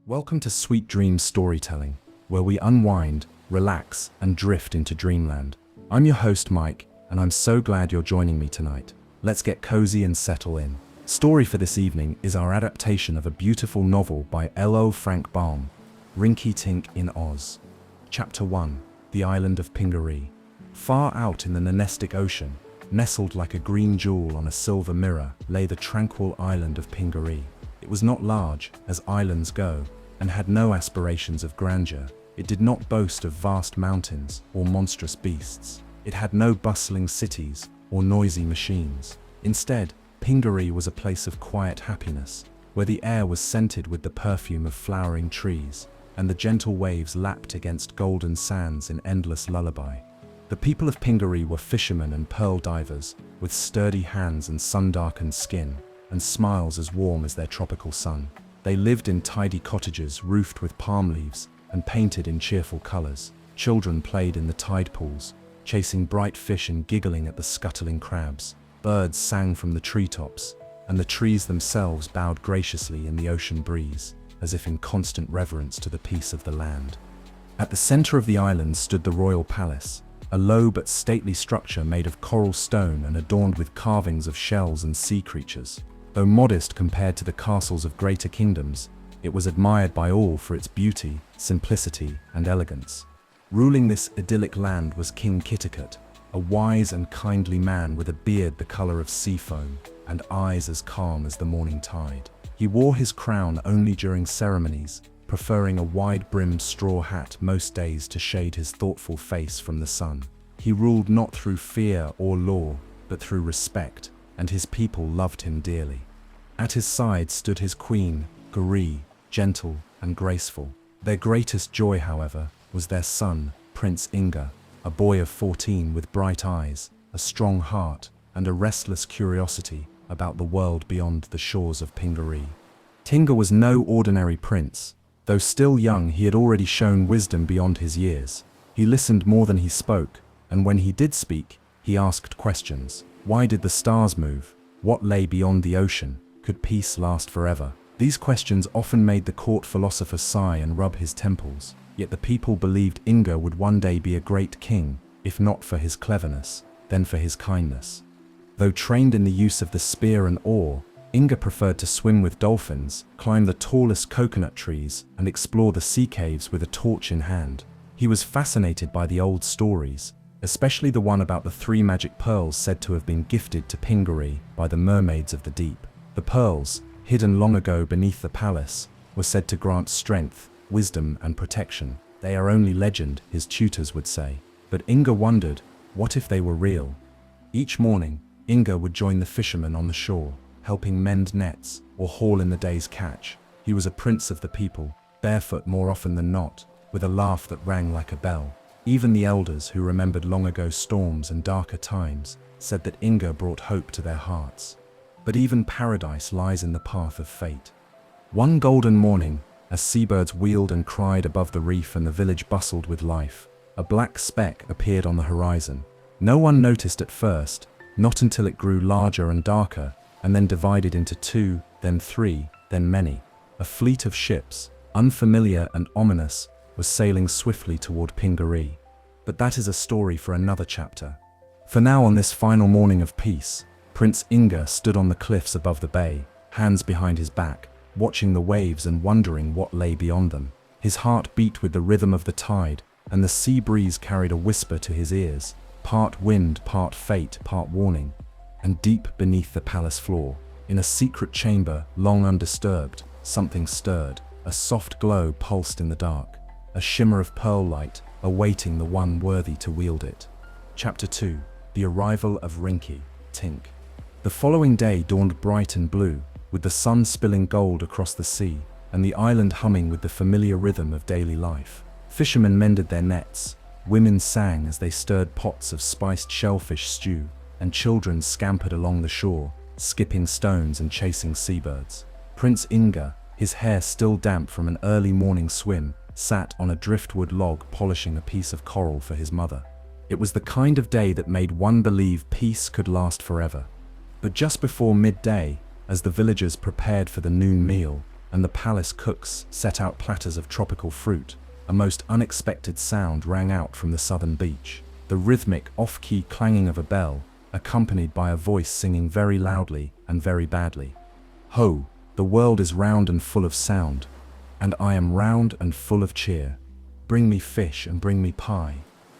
Welcome to Sweet Dreams Storytelling, where we unwind, relax, and drift into dreamland. I'm your host, Mike, and I'm so glad you're joining me tonight. Let's get cozy and settle in. Story for this evening is our adaptation of a beautiful novel by L.O. Frank Baum, Rinktink in Oz. Chapter 1, The Island of Pingaree. Far out in the Nonestic Ocean, nestled like a green jewel on a silver mirror, lay the tranquil island of Pingaree. It was not large, as islands go, and had no aspirations of grandeur. It did not boast of vast mountains or monstrous beasts. It had no bustling cities or noisy machines. Instead, Pingaree was a place of quiet happiness, where the air was scented with the perfume of flowering trees, and the gentle waves lapped against golden sands in endless lullaby. The people of Pingaree were fishermen and pearl divers, with sturdy hands and sun-darkened skin, and smiles as warm as their tropical sun. They lived in tidy cottages roofed with palm leaves and painted in cheerful colors. Children played in the tide pools, chasing bright fish and giggling at the scuttling crabs. Birds sang from the treetops, and the trees themselves bowed graciously in the ocean breeze, as if in constant reverence to the peace of the land. At the center of the island stood the royal palace, a low but stately structure made of coral stone and adorned with carvings of shells and sea creatures. Though modest compared to the castles of greater kingdoms, it was admired by all for its beauty, simplicity, and elegance. Ruling this idyllic land was King Kitticut, a wise and kindly man with a beard the color of sea foam and eyes as calm as the morning tide. He wore his crown only during ceremonies, preferring a wide-brimmed straw hat most days to shade his thoughtful face from the sun. He ruled not through fear or law, but through respect, and his people loved him dearly. At his side stood his queen, Garee, gentle and graceful. Their greatest joy, however, was their son, Prince Inga, a boy of 14 with bright eyes, a strong heart, and a restless curiosity about the world beyond the shores of Pingaree. Tinga was no ordinary prince. Though still young, he had already shown wisdom beyond his years. He listened more than he spoke, and when he did speak, he asked questions. Why did the stars move? What lay beyond the ocean? Could peace last forever? These questions often made the court philosopher sigh and rub his temples. Yet the people believed Inga would one day be a great king, if not for his cleverness, then for his kindness. Though trained in the use of the spear and oar, Inga preferred to swim with dolphins, climb the tallest coconut trees, and explore the sea caves with a torch in hand. He was fascinated by the old stories, especially the one about the 3 magic pearls said to have been gifted to Pingaree by the mermaids of the deep. The pearls, hidden long ago beneath the palace, were said to grant strength, wisdom, and protection. They are only legend, his tutors would say. But Inga wondered, what if they were real? Each morning, Inga would join the fishermen on the shore, helping mend nets or haul in the day's catch. He was a prince of the people, barefoot more often than not, with a laugh that rang like a bell. Even the elders, who remembered long ago storms and darker times, said that Inga brought hope to their hearts. But even paradise lies in the path of fate. One golden morning, as seabirds wheeled and cried above the reef and the village bustled with life, a black speck appeared on the horizon. No one noticed at first, not until it grew larger and darker, and then divided into 2, then 3, then many. A fleet of ships, unfamiliar and ominous, was sailing swiftly toward Pingaree. But that is a story for another chapter. For now, on this final morning of peace, Prince Inga stood on the cliffs above the bay, hands behind his back, watching the waves and wondering what lay beyond them. His heart beat with the rhythm of the tide, and the sea breeze carried a whisper to his ears, part wind, part fate, part warning. And deep beneath the palace floor, in a secret chamber long undisturbed, something stirred. A soft glow pulsed in the dark, a shimmer of pearl light awaiting the one worthy to wield it. Chapter 2, The Arrival of Rinktink. The following day dawned bright and blue, with the sun spilling gold across the sea, and the island humming with the familiar rhythm of daily life. Fishermen mended their nets, women sang as they stirred pots of spiced shellfish stew, and children scampered along the shore, skipping stones and chasing seabirds. Prince Inga, his hair still damp from an early morning swim, sat on a driftwood log polishing a piece of coral for his mother. It was the kind of day that made one believe peace could last forever. But just before midday, as the villagers prepared for the noon meal, and the palace cooks set out platters of tropical fruit, a most unexpected sound rang out from the southern beach. The rhythmic, off-key clanging of a bell, accompanied by a voice singing very loudly and very badly. Ho, the world is round and full of sound, and I am round and full of cheer. Bring me fish and bring me pie,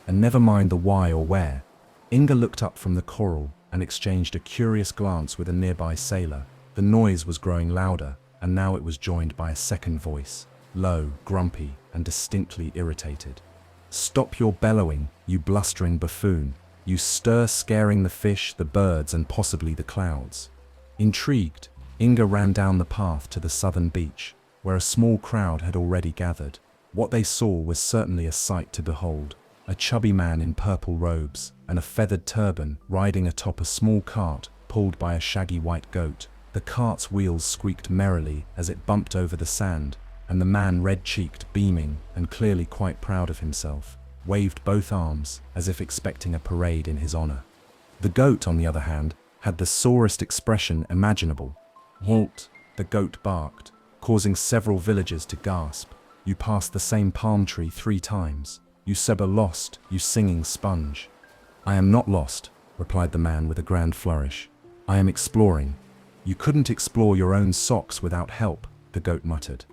and never mind the why or where. Inga looked up from the coral and exchanged a curious glance with a nearby sailor. The noise was growing louder, and now it was joined by a second voice, low, grumpy, and distinctly irritated. Stop your bellowing, you blustering buffoon. You stir scaring the fish, the birds, and possibly the clouds. Intrigued, Inga ran down the path to the southern beach, where a small crowd had already gathered. What they saw was certainly a sight to behold. A chubby man in purple robes and a feathered turban riding atop a small cart pulled by a shaggy white goat. The cart's wheels squeaked merrily as it bumped over the sand, and the man, red-cheeked, beaming, and clearly quite proud of himself, waved both arms as if expecting a parade in his honor. The goat, on the other hand, had the sorest expression imaginable. Halt! The goat barked, causing several villagers to gasp. You passed the same palm tree 3 times. You seber lost, you singing sponge. I am not lost, replied the man with a grand flourish. I am exploring. You couldn't explore your own socks without help, the goat muttered.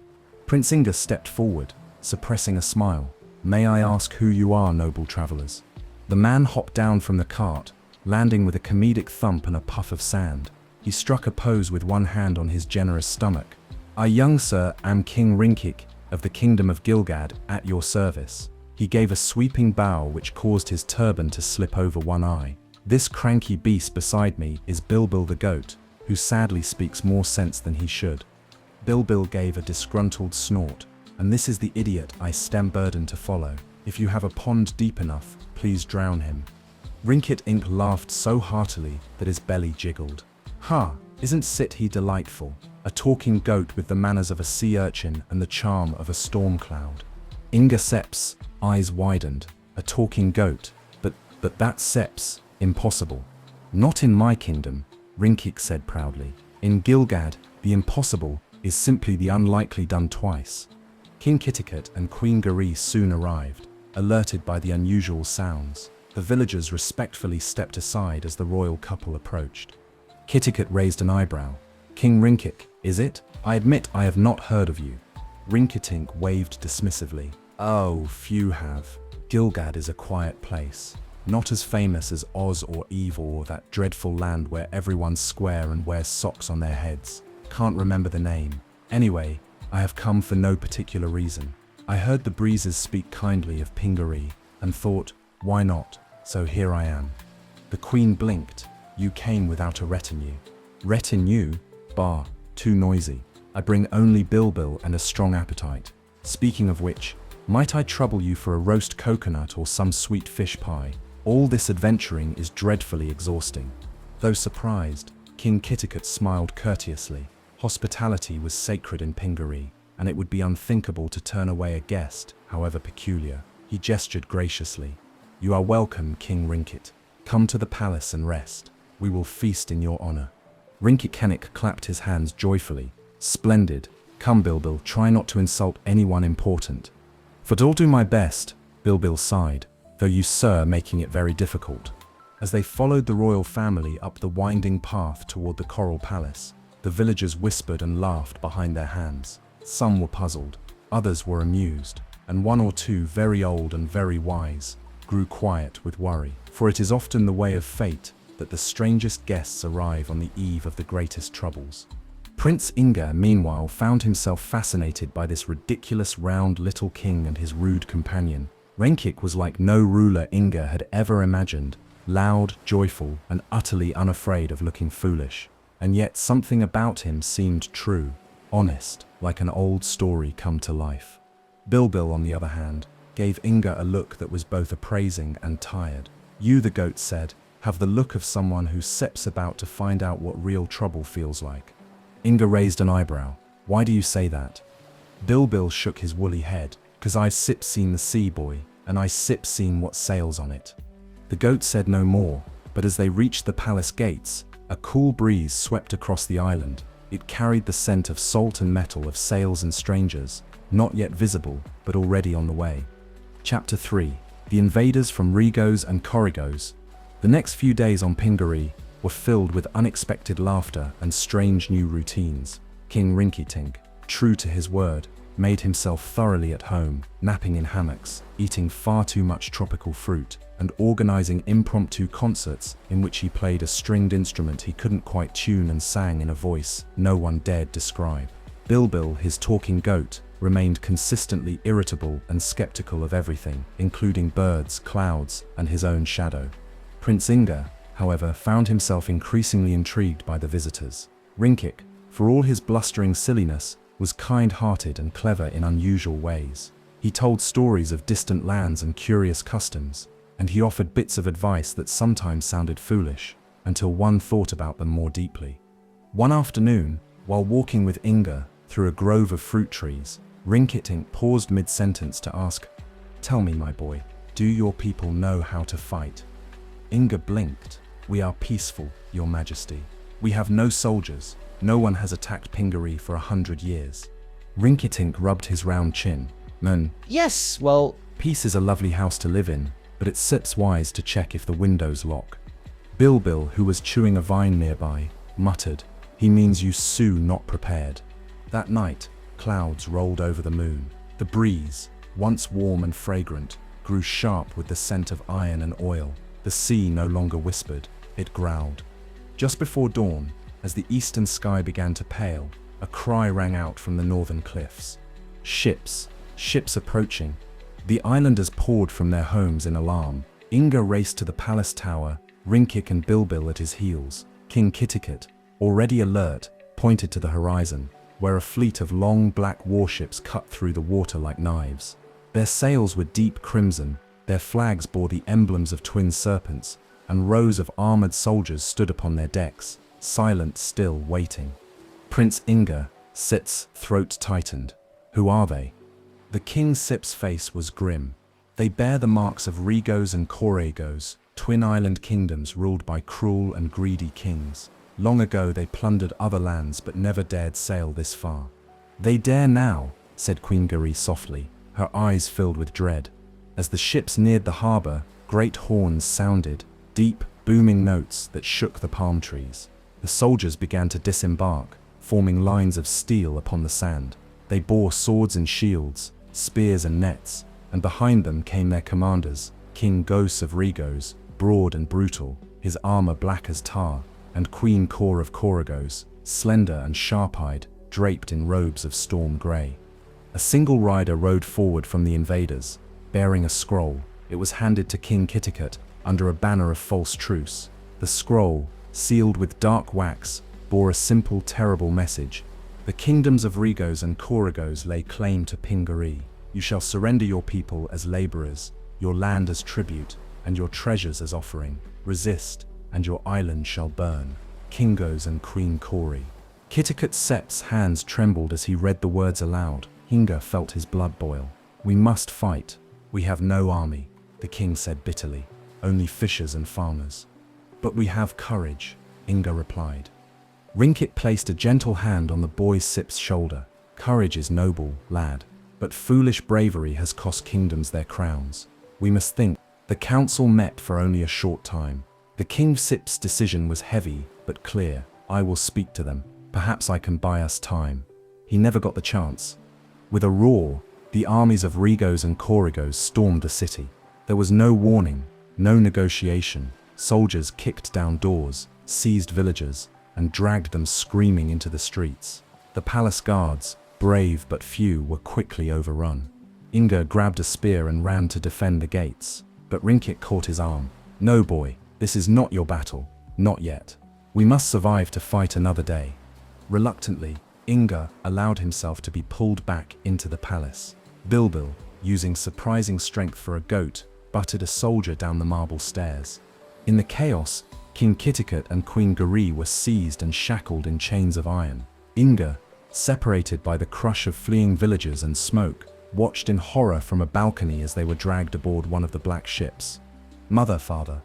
Prince Inga stepped forward, suppressing a smile. May I ask who you are, noble travelers? The man hopped down from the cart, landing with a comedic thump and a puff of sand. He struck a pose with one hand on his generous stomach. I, young sir, am King Rinktink of the kingdom of Gilgad, at your service. He gave a sweeping bow which caused his turban to slip over one eye. This cranky beast beside me is Bilbil the goat, who sadly speaks more sense than he should. Bilbil gave a disgruntled snort. And this is the idiot I stem burden to follow. If you have a pond deep enough, please drown him. Rinktink laughed so heartily that his belly jiggled. Ha! Isn't he delightful? A talking goat with the manners of a sea urchin and the charm of a storm cloud. Inga Sep's eyes widened. A talking goat? But that's Sep's. Impossible. Not in my kingdom, Rinktink said proudly. In Gilgad, the impossible is simply the unlikely done twice. King Kitticut and Queen Gari soon arrived, alerted by the unusual sounds. The villagers respectfully stepped aside as the royal couple approached. Kitticut raised an eyebrow. King Rinktink, is it? I admit I have not heard of you. Rinktink waved dismissively. Oh, few have. Gilgad is a quiet place. Not as famous as Oz or Eve or that dreadful land where everyone's square and wears socks on their heads. Can't remember the name. Anyway, I have come for no particular reason. I heard the breezes speak kindly of Pingaree and thought, why not? So here I am. The queen blinked. You came without a retinue. Retinue? Bah, too noisy. I bring only Bilbil and a strong appetite. Speaking of which, might I trouble you for a roast coconut or some sweet fish pie? All this adventuring is dreadfully exhausting. Though surprised, King Kitticut smiled courteously. Hospitality was sacred in Pingaree, and it would be unthinkable to turn away a guest, however peculiar. He gestured graciously. You are welcome, King Rinktink. Come to the palace and rest. We will feast in your honor. Rinktink clapped his hands joyfully. Splendid. Come, Bilbil, try not to insult anyone important. For I'll do my best, Bilbil sighed, though you, sir, making it very difficult. As they followed the royal family up the winding path toward the Coral Palace, the villagers whispered and laughed behind their hands. Some were puzzled, others were amused, and one or two, very old and very wise, grew quiet with worry. For it is often the way of fate that the strangest guests arrive on the eve of the greatest troubles. Prince Inga, meanwhile, found himself fascinated by this ridiculous round little king and his rude companion. Rinktink was like no ruler Inga had ever imagined, loud, joyful, and utterly unafraid of looking foolish. And yet something about him seemed true, honest, like an old story come to life. Bilbil, on the other hand, gave Inga a look that was both appraising and tired. You, the goat said, have the look of someone who steps about to find out what real trouble feels like. Inga raised an eyebrow. Why do you say that? Bilbil shook his woolly head. 'Cause I seen the sea, boy, and I seen what sails on it. The goat said no more, but as they reached the palace gates, a cool breeze swept across the island. It carried the scent of salt and metal, of sails and strangers, not yet visible, but already on the way. Chapter 3. The Invaders from Rigos and Corrigos. The next few days on Pingaree were filled with unexpected laughter and strange new routines. King Rinktink, true to his word, made himself thoroughly at home, napping in hammocks, eating far too much tropical fruit, and organizing impromptu concerts in which he played a stringed instrument he couldn't quite tune and sang in a voice no one dared describe. Bilbil, his talking goat, remained consistently irritable and skeptical of everything, including birds, clouds, and his own shadow. Prince Inga, however, found himself increasingly intrigued by the visitors. Rinktink, for all his blustering silliness, was kind-hearted and clever in unusual ways. He told stories of distant lands and curious customs, and he offered bits of advice that sometimes sounded foolish, until one thought about them more deeply. One afternoon, while walking with Inga through a grove of fruit trees, Rinktink paused mid-sentence to ask, "Tell me, my boy, do your people know how to fight?" Inga blinked. "We are peaceful, your majesty. We have no soldiers. No one has attacked Pingaree for 100 years." Rinktink rubbed his round chin. Yes, well, Peace is a lovely house to live in, but it sips wise to check if the windows lock." Bilbil, who was chewing a vine nearby, muttered, "He means you sue not prepared." That night, clouds rolled over the moon. The breeze, once warm and fragrant, grew sharp with the scent of iron and oil. The sea no longer whispered, it growled. Just before dawn, as the eastern sky began to pale, a cry rang out from the northern cliffs. Ships, ships approaching. The islanders poured from their homes in alarm. Inga raced to the palace tower, Rinktink and Bilbil at his heels. King Kitticut, already alert, pointed to the horizon, where a fleet of long black warships cut through the water like knives. Their sails were deep crimson, their flags bore the emblems of twin serpents, and rows of armored soldiers stood upon their decks, silent, still, waiting. Prince Inga, Sip's throat tightened. "Who are they?" The King Sip's face was grim. "They bear the marks of Rigos and Corrigos, twin island kingdoms ruled by cruel and greedy kings. Long ago they plundered other lands but never dared sail this far." "They dare now," said Queen Garee softly, her eyes filled with dread. As the ships neared the harbor, great horns sounded, deep, booming notes that shook the palm trees. The soldiers began to disembark, forming lines of steel upon the sand. They bore swords and shields, spears and nets, and behind them came their commanders, King Gos of Rigos, broad and brutal, his armor black as tar, and Queen Kor of Corrigos, slender and sharp-eyed, draped in robes of storm grey. A single rider rode forward from the invaders, bearing a scroll. It was handed to King Kitticut under a banner of false truce. The scroll, sealed with dark wax, bore a simple, terrible message. "The kingdoms of Rigos and Corrigos lay claim to Pingaree. You shall surrender your people as laborers, your land as tribute, and your treasures as offering. Resist, and your island shall burn. Kingos and Queen Kori." Kitticut Sep's hands trembled as he read the words aloud. Inga felt his blood boil. "We must fight. We have no army," the king said bitterly. "Only fishers and farmers." "But we have courage," Inga replied. Rinktink placed a gentle hand on the boy Sip's shoulder. "Courage is noble, lad, but foolish bravery has cost kingdoms their crowns. We must think." The council met for only a short time. The King Sip's decision was heavy, but clear. "I will speak to them. Perhaps I can buy us time." He never got the chance. With a roar, the armies of Rigos and Corrigos stormed the city. There was no warning, no negotiation. Soldiers kicked down doors, seized villagers, and dragged them screaming into the streets. The palace guards, brave but few, were quickly overrun. Inga grabbed a spear and ran to defend the gates, but Rinktink caught his arm. "No, boy, this is not your battle. Not yet. We must survive to fight another day." Reluctantly, Inga allowed himself to be pulled back into the palace. Bilbil, using surprising strength for a goat, butted a soldier down the marble stairs. In the chaos, King Kitticut and Queen Garee were seized and shackled in chains of iron. Inga, separated by the crush of fleeing villagers and smoke, watched in horror from a balcony as they were dragged aboard one of the black ships. "Mother, father."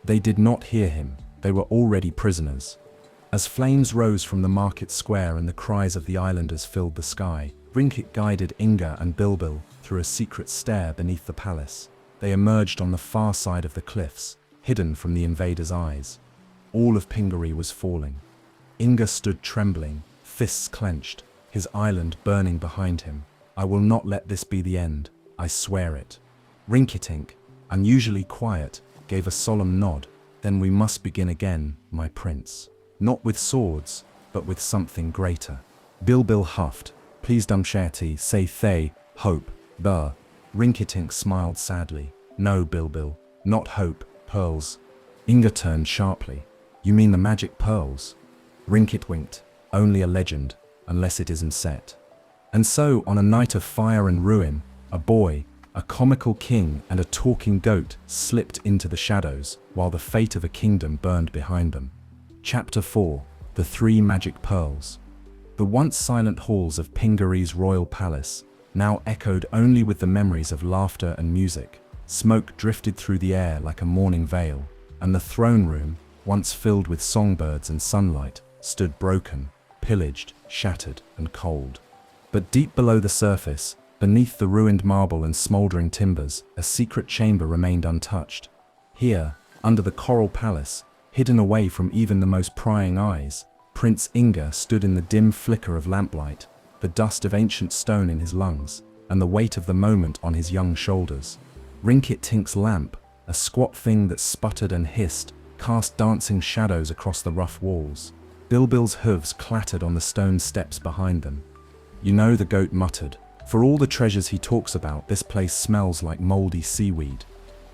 They did not hear him. They were already prisoners. As flames rose from the market square and the cries of the islanders filled the sky, Rinktink guided Inga and Bilbil through a secret stair beneath the palace. They emerged on the far side of the cliffs, hidden from the invaders' eyes. All of Pingaree was falling. Inga stood trembling, fists clenched, his island burning behind him. "I will not let this be the end, I swear it." Rinktink, unusually quiet, gave a solemn nod. "Then we must begin again, my prince. Not with swords, but with something greater." Bilbil huffed. "Please Dumshati, say thay, hope, burr." Rinktink smiled sadly. "No, Bilbil, not hope, pearls." Inga turned sharply. "You mean the magic pearls?" Rinktink winked. "Only a legend, unless it isn't set." And so, on a night of fire and ruin, a boy, a comical king, and a talking goat slipped into the shadows, while the fate of a kingdom burned behind them. Chapter 4: The Three Magic Pearls. The once silent halls of Pingaree's royal palace now echoed only with the memories of laughter and music. Smoke drifted through the air like a morning veil, and the throne room, once filled with songbirds and sunlight, stood broken, pillaged, shattered, and cold. But deep below the surface, beneath the ruined marble and smoldering timbers, a secret chamber remained untouched. Here, under the coral palace, hidden away from even the most prying eyes, Prince Inga stood in the dim flicker of lamplight, the dust of ancient stone in his lungs, and the weight of the moment on his young shoulders. Ringkitink's lamp, a squat thing that sputtered and hissed, cast dancing shadows across the rough walls. Bilbil's hooves clattered on the stone steps behind them. "You know," the goat muttered, "for all the treasures he talks about, this place smells like moldy seaweed."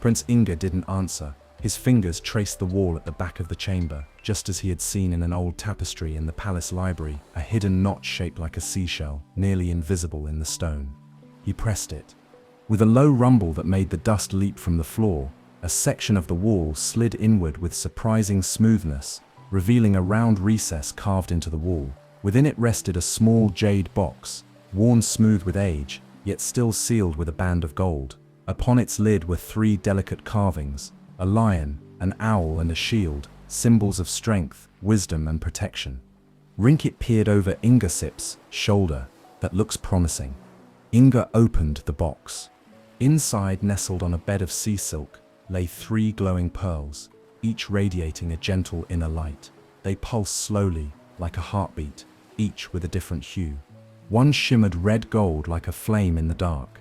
Prince Inga didn't answer. His fingers traced the wall at the back of the chamber, just as he had seen in an old tapestry in the palace library, a hidden notch shaped like a seashell, nearly invisible in the stone. He pressed it. With a low rumble that made the dust leap from the floor, a section of the wall slid inward with surprising smoothness, revealing a round recess carved into the wall. Within it rested a small jade box, worn smooth with age, yet still sealed with a band of gold. Upon its lid were three delicate carvings: a lion, an owl, and a shield, symbols of strength, wisdom, and protection. Rinktink peered over Ingasip's shoulder. "That looks promising." Inga opened the box. Inside, nestled on a bed of sea silk, lay three glowing pearls, each radiating a gentle inner light. They pulsed slowly, like a heartbeat, each with a different hue. One shimmered red gold like a flame in the dark.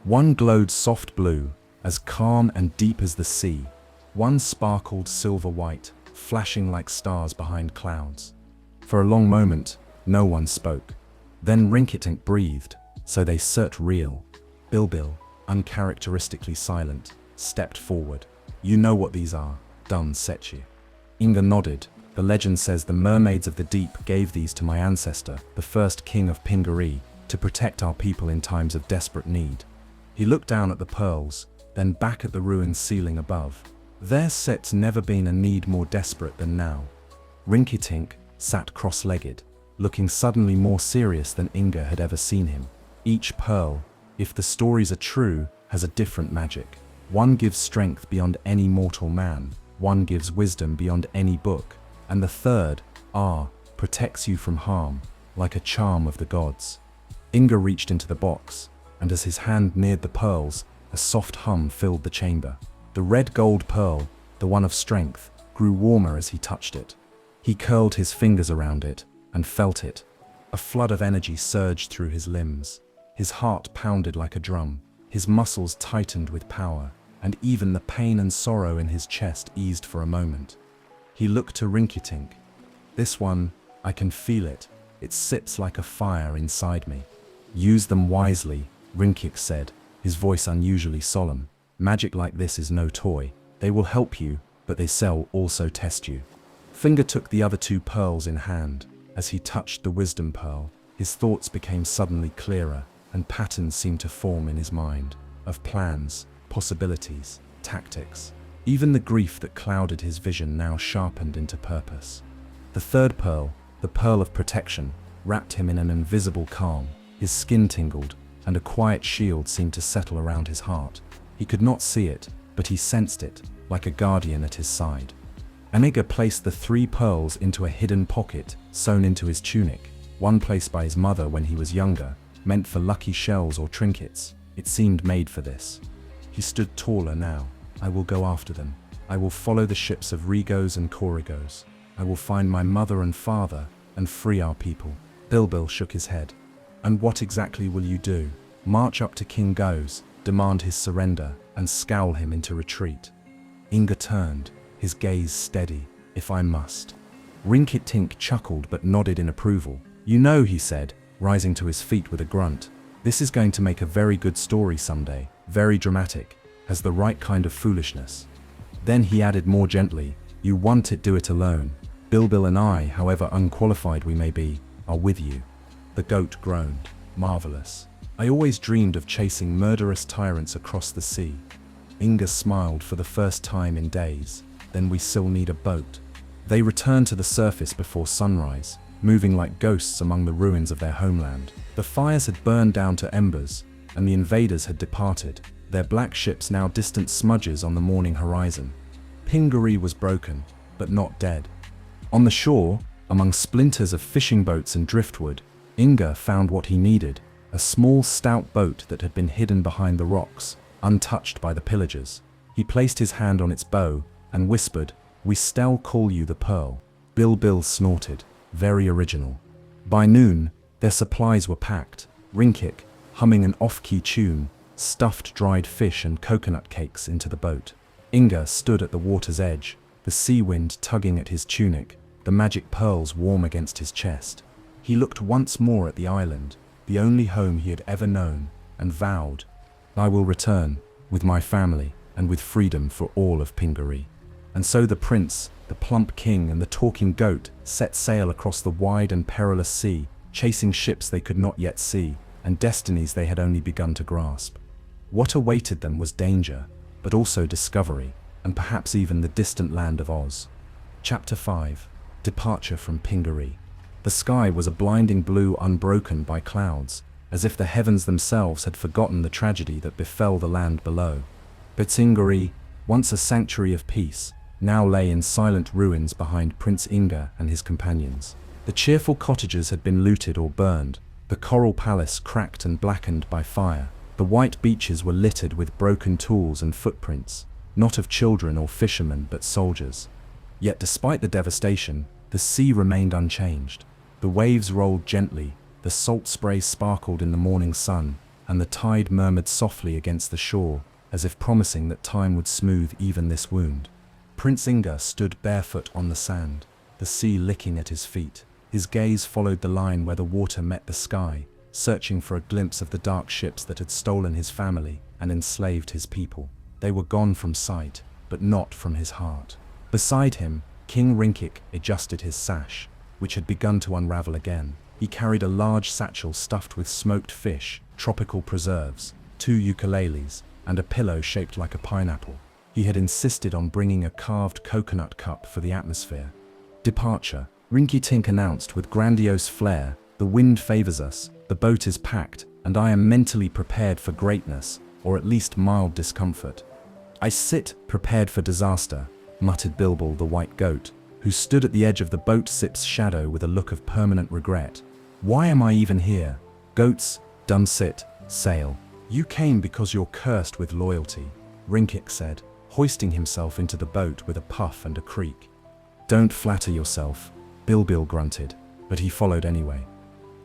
One glowed soft blue, as calm and deep as the sea. One sparkled silver white, flashing like stars behind clouds. For a long moment, no one spoke. Then Rinktink breathed, "So they cert real." Bilbil, uncharacteristically silent, stepped forward. "You know what these are, Dun Setchi." Inga nodded. "The legend says the mermaids of the deep gave these to my ancestor, the first king of Pingaree, to protect our people in times of desperate need." He looked down at the pearls, then back at the ruined ceiling above. There set's never been a need more desperate than now. Rinktink sat cross-legged, looking suddenly more serious than Inga had ever seen him. Each pearl, if the stories are true, has a different magic. One gives strength beyond any mortal man, one gives wisdom beyond any book, and the third, protects you from harm, like a charm of the gods. Inga reached into the box, and as his hand neared the pearls, a soft hum filled the chamber. The red gold pearl, the one of strength, grew warmer as he touched it. He curled his fingers around it and felt it. A flood of energy surged through his limbs. His heart pounded like a drum. His muscles tightened with power, and even the pain and sorrow in his chest eased for a moment. He looked to Rinktink. "This one, I can feel it. It sits like a fire inside me." "Use them wisely," Rinktink said, his voice unusually solemn. "Magic like this is no toy. They will help you, but they shall also test you." Finger took the other two pearls in hand. As he touched the wisdom pearl, his thoughts became suddenly clearer, and patterns seemed to form in his mind, of plans, possibilities, tactics. Even the grief that clouded his vision now sharpened into purpose. The third pearl, the pearl of protection, wrapped him in an invisible calm. His skin tingled, and a quiet shield seemed to settle around his heart. He could not see it, but he sensed it, like a guardian at his side. Inga placed the 3 pearls into a hidden pocket sewn into his tunic, one placed by his mother when he was younger, meant for lucky shells or trinkets. It seemed made for this. He stood taller now. I will go after them. I will follow the ships of Regos and Corrigos. I will find my mother and father and free our people. Bilbil shook his head. And what exactly will you do? March up to King Go's, demand his surrender, and scowl him into retreat? Inga turned, his gaze steady. If I must. Rinktink chuckled but nodded in approval. You know, he said, rising to his feet with a grunt, this is going to make a very good story someday, very dramatic, has the right kind of foolishness. Then he added more gently, you want it, do it alone. Bilbil and I, however unqualified we may be, are with you. The goat groaned. Marvelous. I always dreamed of chasing murderous tyrants across the sea. Inga smiled for the first time in days. Then we still need a boat. They returned to the surface before sunrise, moving like ghosts among the ruins of their homeland. The fires had burned down to embers, and the invaders had departed, their black ships now distant smudges on the morning horizon. Pingaree was broken, but not dead. On the shore, among splinters of fishing boats and driftwood, Inga found what he needed, a small stout boat that had been hidden behind the rocks, untouched by the pillagers. He placed his hand on its bow and whispered, we still call you the Pearl. Bilbil snorted, very original. By noon, their supplies were packed. Rinktink, humming an off-key tune, stuffed dried fish and coconut cakes into the boat. Inga stood at the water's edge, the sea wind tugging at his tunic, the magic pearls warm against his chest. He looked once more at the island, the only home he had ever known, and vowed, I will return, with my family, and with freedom for all of Pingaree. And so the prince, the plump king, and the talking goat set sail across the wide and perilous sea, chasing ships they could not yet see, and destinies they had only begun to grasp. What awaited them was danger, but also discovery, and perhaps even the distant land of Oz. Chapter 5. Departure from Pingaree. The sky was a blinding blue unbroken by clouds, as if the heavens themselves had forgotten the tragedy that befell the land below. But Pingaree, once a sanctuary of peace, now lay in silent ruins behind Prince Inga and his companions. The cheerful cottages had been looted or burned, the coral palace cracked and blackened by fire. The white beaches were littered with broken tools and footprints, not of children or fishermen but soldiers. Yet despite the devastation, the sea remained unchanged. The waves rolled gently, the salt spray sparkled in the morning sun, and the tide murmured softly against the shore, as if promising that time would smooth even this wound. Prince Inga stood barefoot on the sand, the sea licking at his feet. His gaze followed the line where the water met the sky, searching for a glimpse of the dark ships that had stolen his family and enslaved his people. They were gone from sight, but not from his heart. Beside him, King Rinktink adjusted his sash, which had begun to unravel again. He carried a large satchel stuffed with smoked fish, tropical preserves, 2 ukuleles, and a pillow shaped like a pineapple. He had insisted on bringing a carved coconut cup for the atmosphere. Departure, Rinktink announced with grandiose flair, the wind favors us, the boat is packed, and I am mentally prepared for greatness, or at least mild discomfort. I sit, prepared for disaster, muttered Bilbil the white goat, who stood at the edge of the boat sip's shadow with a look of permanent regret. Why am I even here? Goats, done sit, sail. You came because you're cursed with loyalty, Rinktink said, hoisting himself into the boat with a puff and a creak. Don't flatter yourself, Bilbil grunted, but he followed anyway.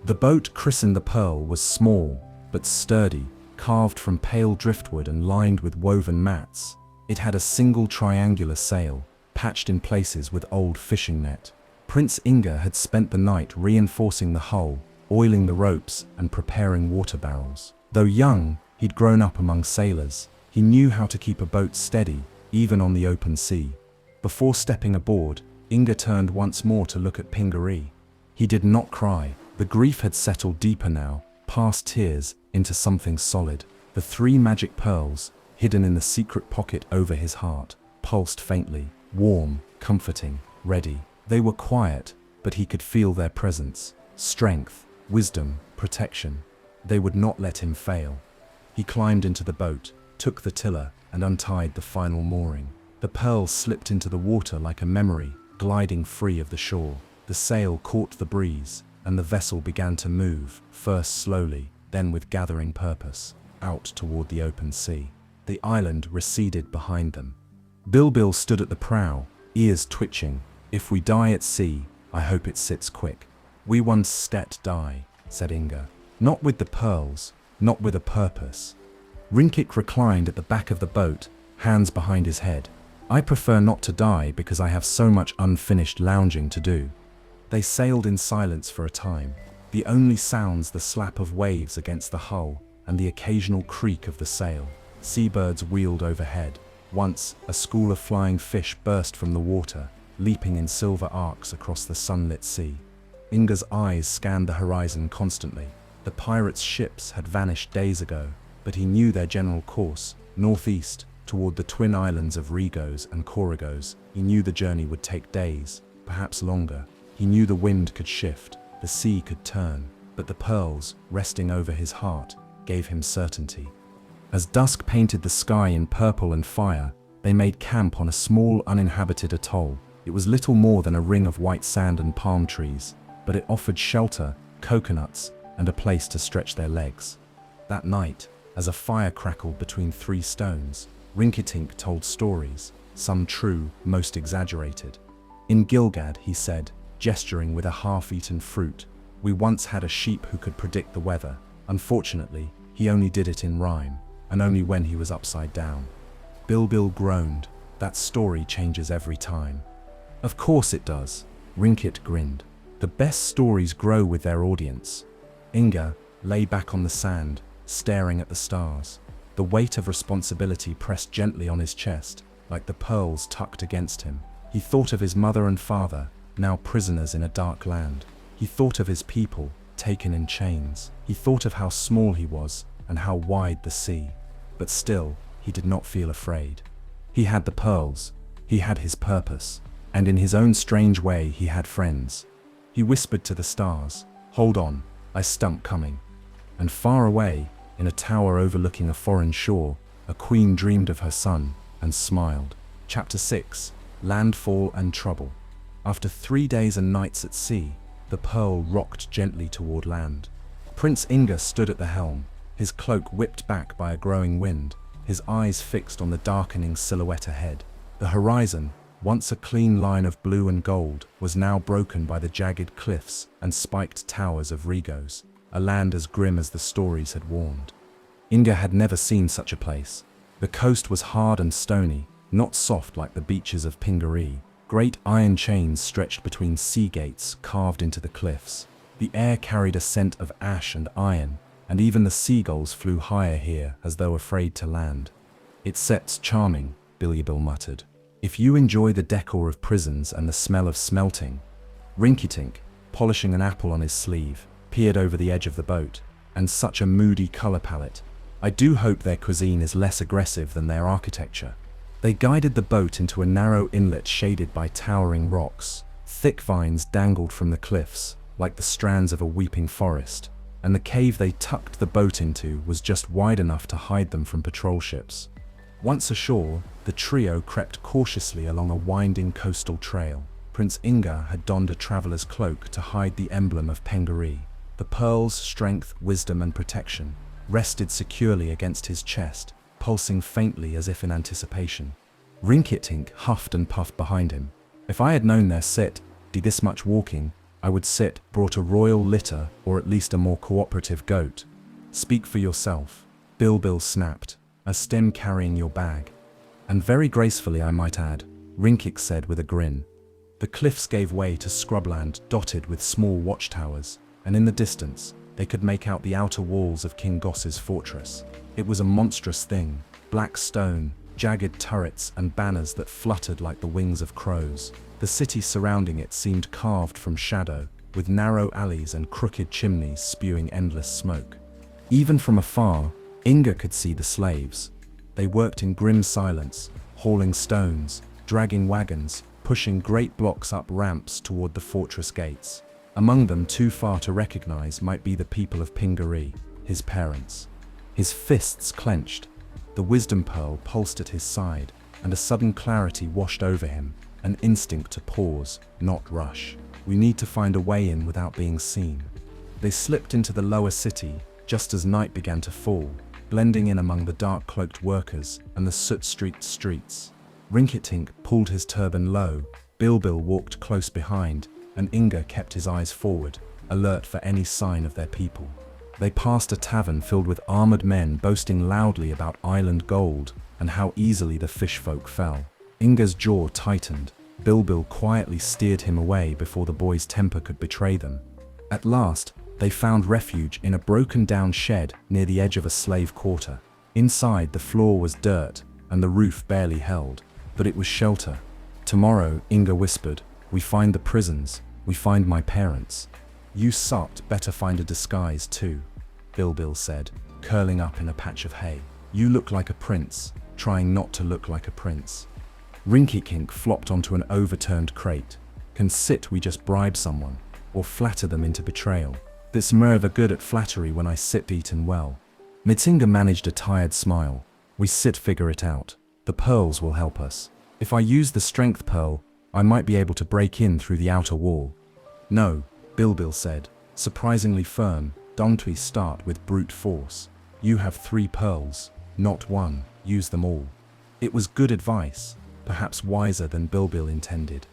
The boat christened the Pearl was small, but sturdy, carved from pale driftwood and lined with woven mats. It had a single triangular sail, patched in places with old fishing net. Prince Inga had spent the night reinforcing the hull, oiling the ropes, and preparing water barrels. Though young, he'd grown up among sailors. He knew how to keep a boat steady, even on the open sea. Before stepping aboard, Inga turned once more to look at Pingaree. He did not cry. The grief had settled deeper now, past tears, into something solid. The 3 magic pearls, hidden in the secret pocket over his heart, pulsed faintly, warm, comforting, ready. They were quiet, but he could feel their presence. Strength, wisdom, protection. They would not let him fail. He climbed into the boat, took the tiller, and untied the final mooring. The pearl slipped into the water like a memory, gliding free of the shore. The sail caught the breeze, and the vessel began to move, first slowly, then with gathering purpose, out toward the open sea. The island receded behind them. Bilbil stood at the prow, ears twitching. "If we die at sea, I hope it sits quick." "We once stet die," said Inga. "Not with the pearls, not with a purpose." Rinktink reclined at the back of the boat, hands behind his head. "I prefer not to die because I have so much unfinished lounging to do." They sailed in silence for a time, the only sounds the slap of waves against the hull and the occasional creak of the sail. Seabirds wheeled overhead. Once, a school of flying fish burst from the water, leaping in silver arcs across the sunlit sea. Inga's eyes scanned the horizon constantly. The pirates' ships had vanished days ago, but he knew their general course, northeast, toward the twin islands of Rigos and Corrigos. He knew the journey would take days, perhaps longer. He knew the wind could shift, the sea could turn, but the pearls, resting over his heart, gave him certainty. As dusk painted the sky in purple and fire, they made camp on a small uninhabited atoll. It was little more than a ring of white sand and palm trees, but it offered shelter, coconuts, and a place to stretch their legs. That night, as a fire crackled between 3 stones, Rinktink told stories, some true, most exaggerated. "In Gilgad," he said, gesturing with a half-eaten fruit, "we once had a sheep who could predict the weather. Unfortunately, he only did it in rhyme, and only when he was upside down." Bilbil groaned. "That story changes every time." "Of course it does," Rinktink grinned. "The best stories grow with their audience." Inga lay back on the sand, staring at the stars. The weight of responsibility pressed gently on his chest, like the pearls tucked against him. He thought of his mother and father, now prisoners in a dark land. He thought of his people, taken in chains. He thought of how small he was, and how wide the sea. But still, he did not feel afraid. He had the pearls, he had his purpose, and in his own strange way he had friends. He whispered to the stars, "Hold on, I stump coming." And far away, in a tower overlooking a foreign shore, a queen dreamed of her son and smiled. Chapter 6: Landfall and Trouble. After 3 days and nights at sea, the pearl rocked gently toward land. Prince Inga stood at the helm, his cloak whipped back by a growing wind, his eyes fixed on the darkening silhouette ahead. The horizon, once a clean line of blue and gold, was now broken by the jagged cliffs and spiked towers of Rigos, a land as grim as the stories had warned. Inga had never seen such a place. The coast was hard and stony, not soft like the beaches of Pingaree. Great iron chains stretched between sea gates carved into the cliffs. The air carried a scent of ash and iron, and even the seagulls flew higher here as though afraid to land. "It sets charming," Bilbil muttered. "If you enjoy the decor of prisons and the smell of smelting." Rinktink, polishing an apple on his sleeve, peered over the edge of the boat. "And such a moody color palette. I do hope their cuisine is less aggressive than their architecture." They guided the boat into a narrow inlet shaded by towering rocks. Thick vines dangled from the cliffs, like the strands of a weeping forest, and the cave they tucked the boat into was just wide enough to hide them from patrol ships. Once ashore, the trio crept cautiously along a winding coastal trail. Prince Inga had donned a traveler's cloak to hide the emblem of Pingaree. The pearl's strength, wisdom, and protection rested securely against his chest, pulsing faintly as if in anticipation. Rinktink huffed and puffed behind him. "If I had known their sit, did this much walking, I would sit, brought a royal litter or at least a more cooperative goat." "Speak for yourself," Bilbil snapped, "a stem carrying your bag." "And very gracefully, I might add," Rinktink said with a grin. The cliffs gave way to scrubland dotted with small watchtowers, and in the distance, they could make out the outer walls of King Goss's fortress. It was a monstrous thing, black stone, jagged turrets and banners that fluttered like the wings of crows. The city surrounding it seemed carved from shadow, with narrow alleys and crooked chimneys spewing endless smoke. Even from afar, Inga could see the slaves. They worked in grim silence, hauling stones, dragging wagons, pushing great blocks up ramps toward the fortress gates. Among them, too far to recognize, might be the people of Pingaree, his parents. His fists clenched. The wisdom pearl pulsed at his side, and a sudden clarity washed over him, an instinct to pause, not rush. We need to find a way in without being seen. They slipped into the lower city just as night began to fall, blending in among the dark-cloaked workers and the soot-streaked streets. Rinktink pulled his turban low, Bilbil walked close behind, and Inga kept his eyes forward, alert for any sign of their people. They passed a tavern filled with armored men boasting loudly about island gold and how easily the fish folk fell. Inga's jaw tightened. Bilbil quietly steered him away before the boy's temper could betray them. At last, they found refuge in a broken-down shed near the edge of a slave quarter. Inside, the floor was dirt and the roof barely held, but it was shelter. Tomorrow, Inga whispered, we find the prisons, we find my parents. You sot better find a disguise too, Bilbil said, curling up in a patch of hay. You look like a prince, trying not to look like a prince. Rinktink flopped onto an overturned crate. Can sit we just bribe someone, or flatter them into betrayal. This Merva good at flattery when I sit eaten well. Mitzinga managed a tired smile. We sit figure it out. The pearls will help us. If I use the strength pearl, I might be able to break in through the outer wall. No, Bilbil said, surprisingly firm. Don't we start with brute force? You have 3 pearls, not 1, use them all. It was good advice, perhaps wiser than Bilbil intended.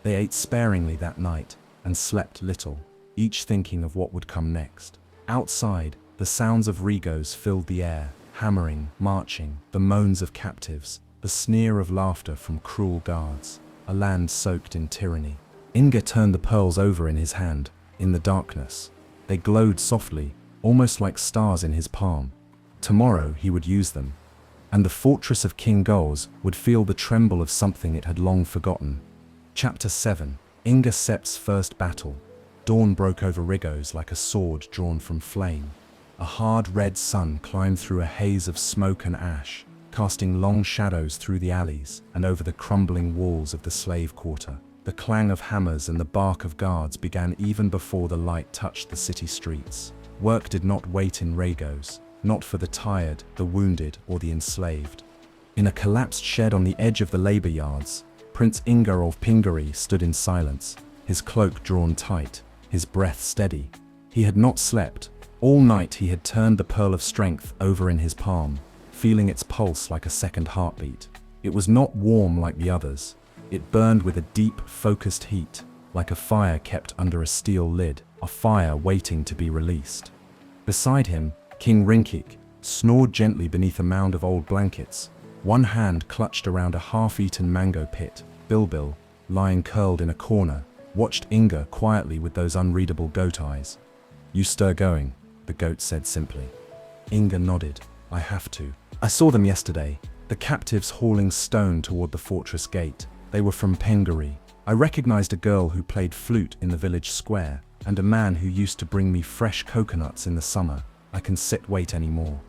They ate sparingly that night and slept little, each thinking of what would come next. Outside, the sounds of Rigos filled the air, hammering, marching, the moans of captives, the sneer of laughter from cruel guards, a land soaked in tyranny. Inga turned the pearls over in his hand, in the darkness. They glowed softly, almost like stars in his palm. Tomorrow he would use them, and the fortress of King Goals would feel the tremble of something it had long forgotten. Chapter 7. Inga Sept's First Battle. Dawn broke over Rigos like a sword drawn from flame. A hard red sun climbed through a haze of smoke and ash, casting long shadows through the alleys and over the crumbling walls of the slave quarter. The clang of hammers and the bark of guards began even before the light touched the city streets. Work did not wait in Rigos, not for the tired, the wounded, or the enslaved. In a collapsed shed on the edge of the labor yards, Prince Inga of Pingari stood in silence, his cloak drawn tight, his breath steady. He had not slept. All night he had turned the pearl of strength over in his palm, feeling its pulse like a second heartbeat. It was not warm like the others. It burned with a deep, focused heat, like a fire kept under a steel lid, a fire waiting to be released. Beside him, King Rinktink snored gently beneath a mound of old blankets, one hand clutched around a half-eaten mango pit. Bilbil, lying curled in a corner, watched Inga quietly with those unreadable goat eyes. You stir going, the goat said simply. Inga nodded. I have to. I saw them yesterday, the captives hauling stone toward the fortress gate. They were from Pengari. I recognized a girl who played flute in the village square, and a man who used to bring me fresh coconuts in the summer. I can sit wait anymore.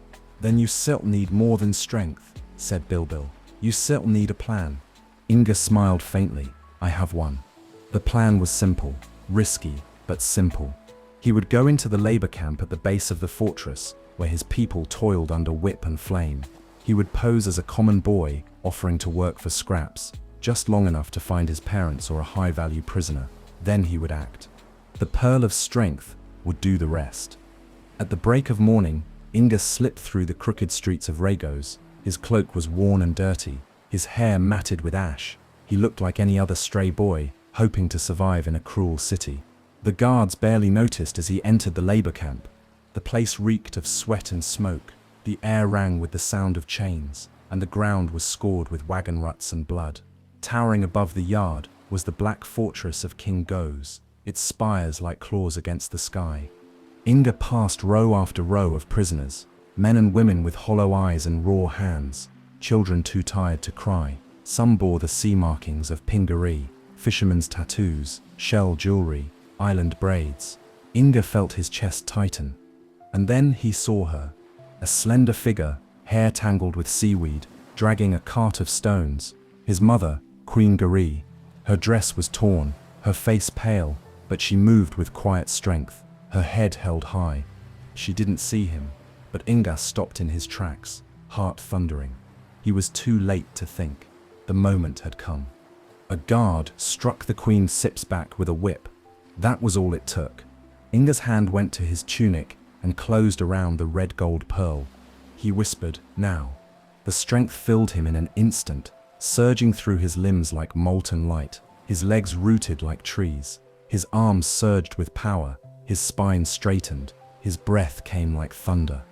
Then you still need more than strength, said Bilbil. You still need a plan. Inga smiled faintly. I have one. The plan was simple, risky, but simple. He would go into the labor camp at the base of the fortress, where his people toiled under whip and flame. He would pose as a common boy, offering to work for scraps, just long enough to find his parents or a high-value prisoner. Then he would act. The pearl of strength would do the rest. At the break of morning, Inga slipped through the crooked streets of Rigos. His cloak was worn and dirty, his hair matted with ash. He looked like any other stray boy, hoping to survive in a cruel city. The guards barely noticed as he entered the labor camp. The place reeked of sweat and smoke. The air rang with the sound of chains, and the ground was scored with wagon ruts and blood. Towering above the yard was the black fortress of King Goes, its spires like claws against the sky. Inga passed row after row of prisoners, men and women with hollow eyes and raw hands, children too tired to cry. Some bore the sea markings of Pingari, fishermen's tattoos, shell jewelry, island braids. Inga felt his chest tighten. And then he saw her, a slender figure, hair tangled with seaweed, dragging a cart of stones. His mother, Queen Gari. Her dress was torn, her face pale, but she moved with quiet strength, her head held high. She didn't see him, but Inga stopped in his tracks, heart thundering. He was too late to think. The moment had come. A guard struck the queen Sips back with a whip. That was all it took. Inga's hand went to his tunic and closed around the red gold pearl. He whispered, "Now." The strength filled him in an instant, surging through his limbs like molten light. His legs rooted like trees. His arms surged with power. His spine straightened. His breath came like thunder.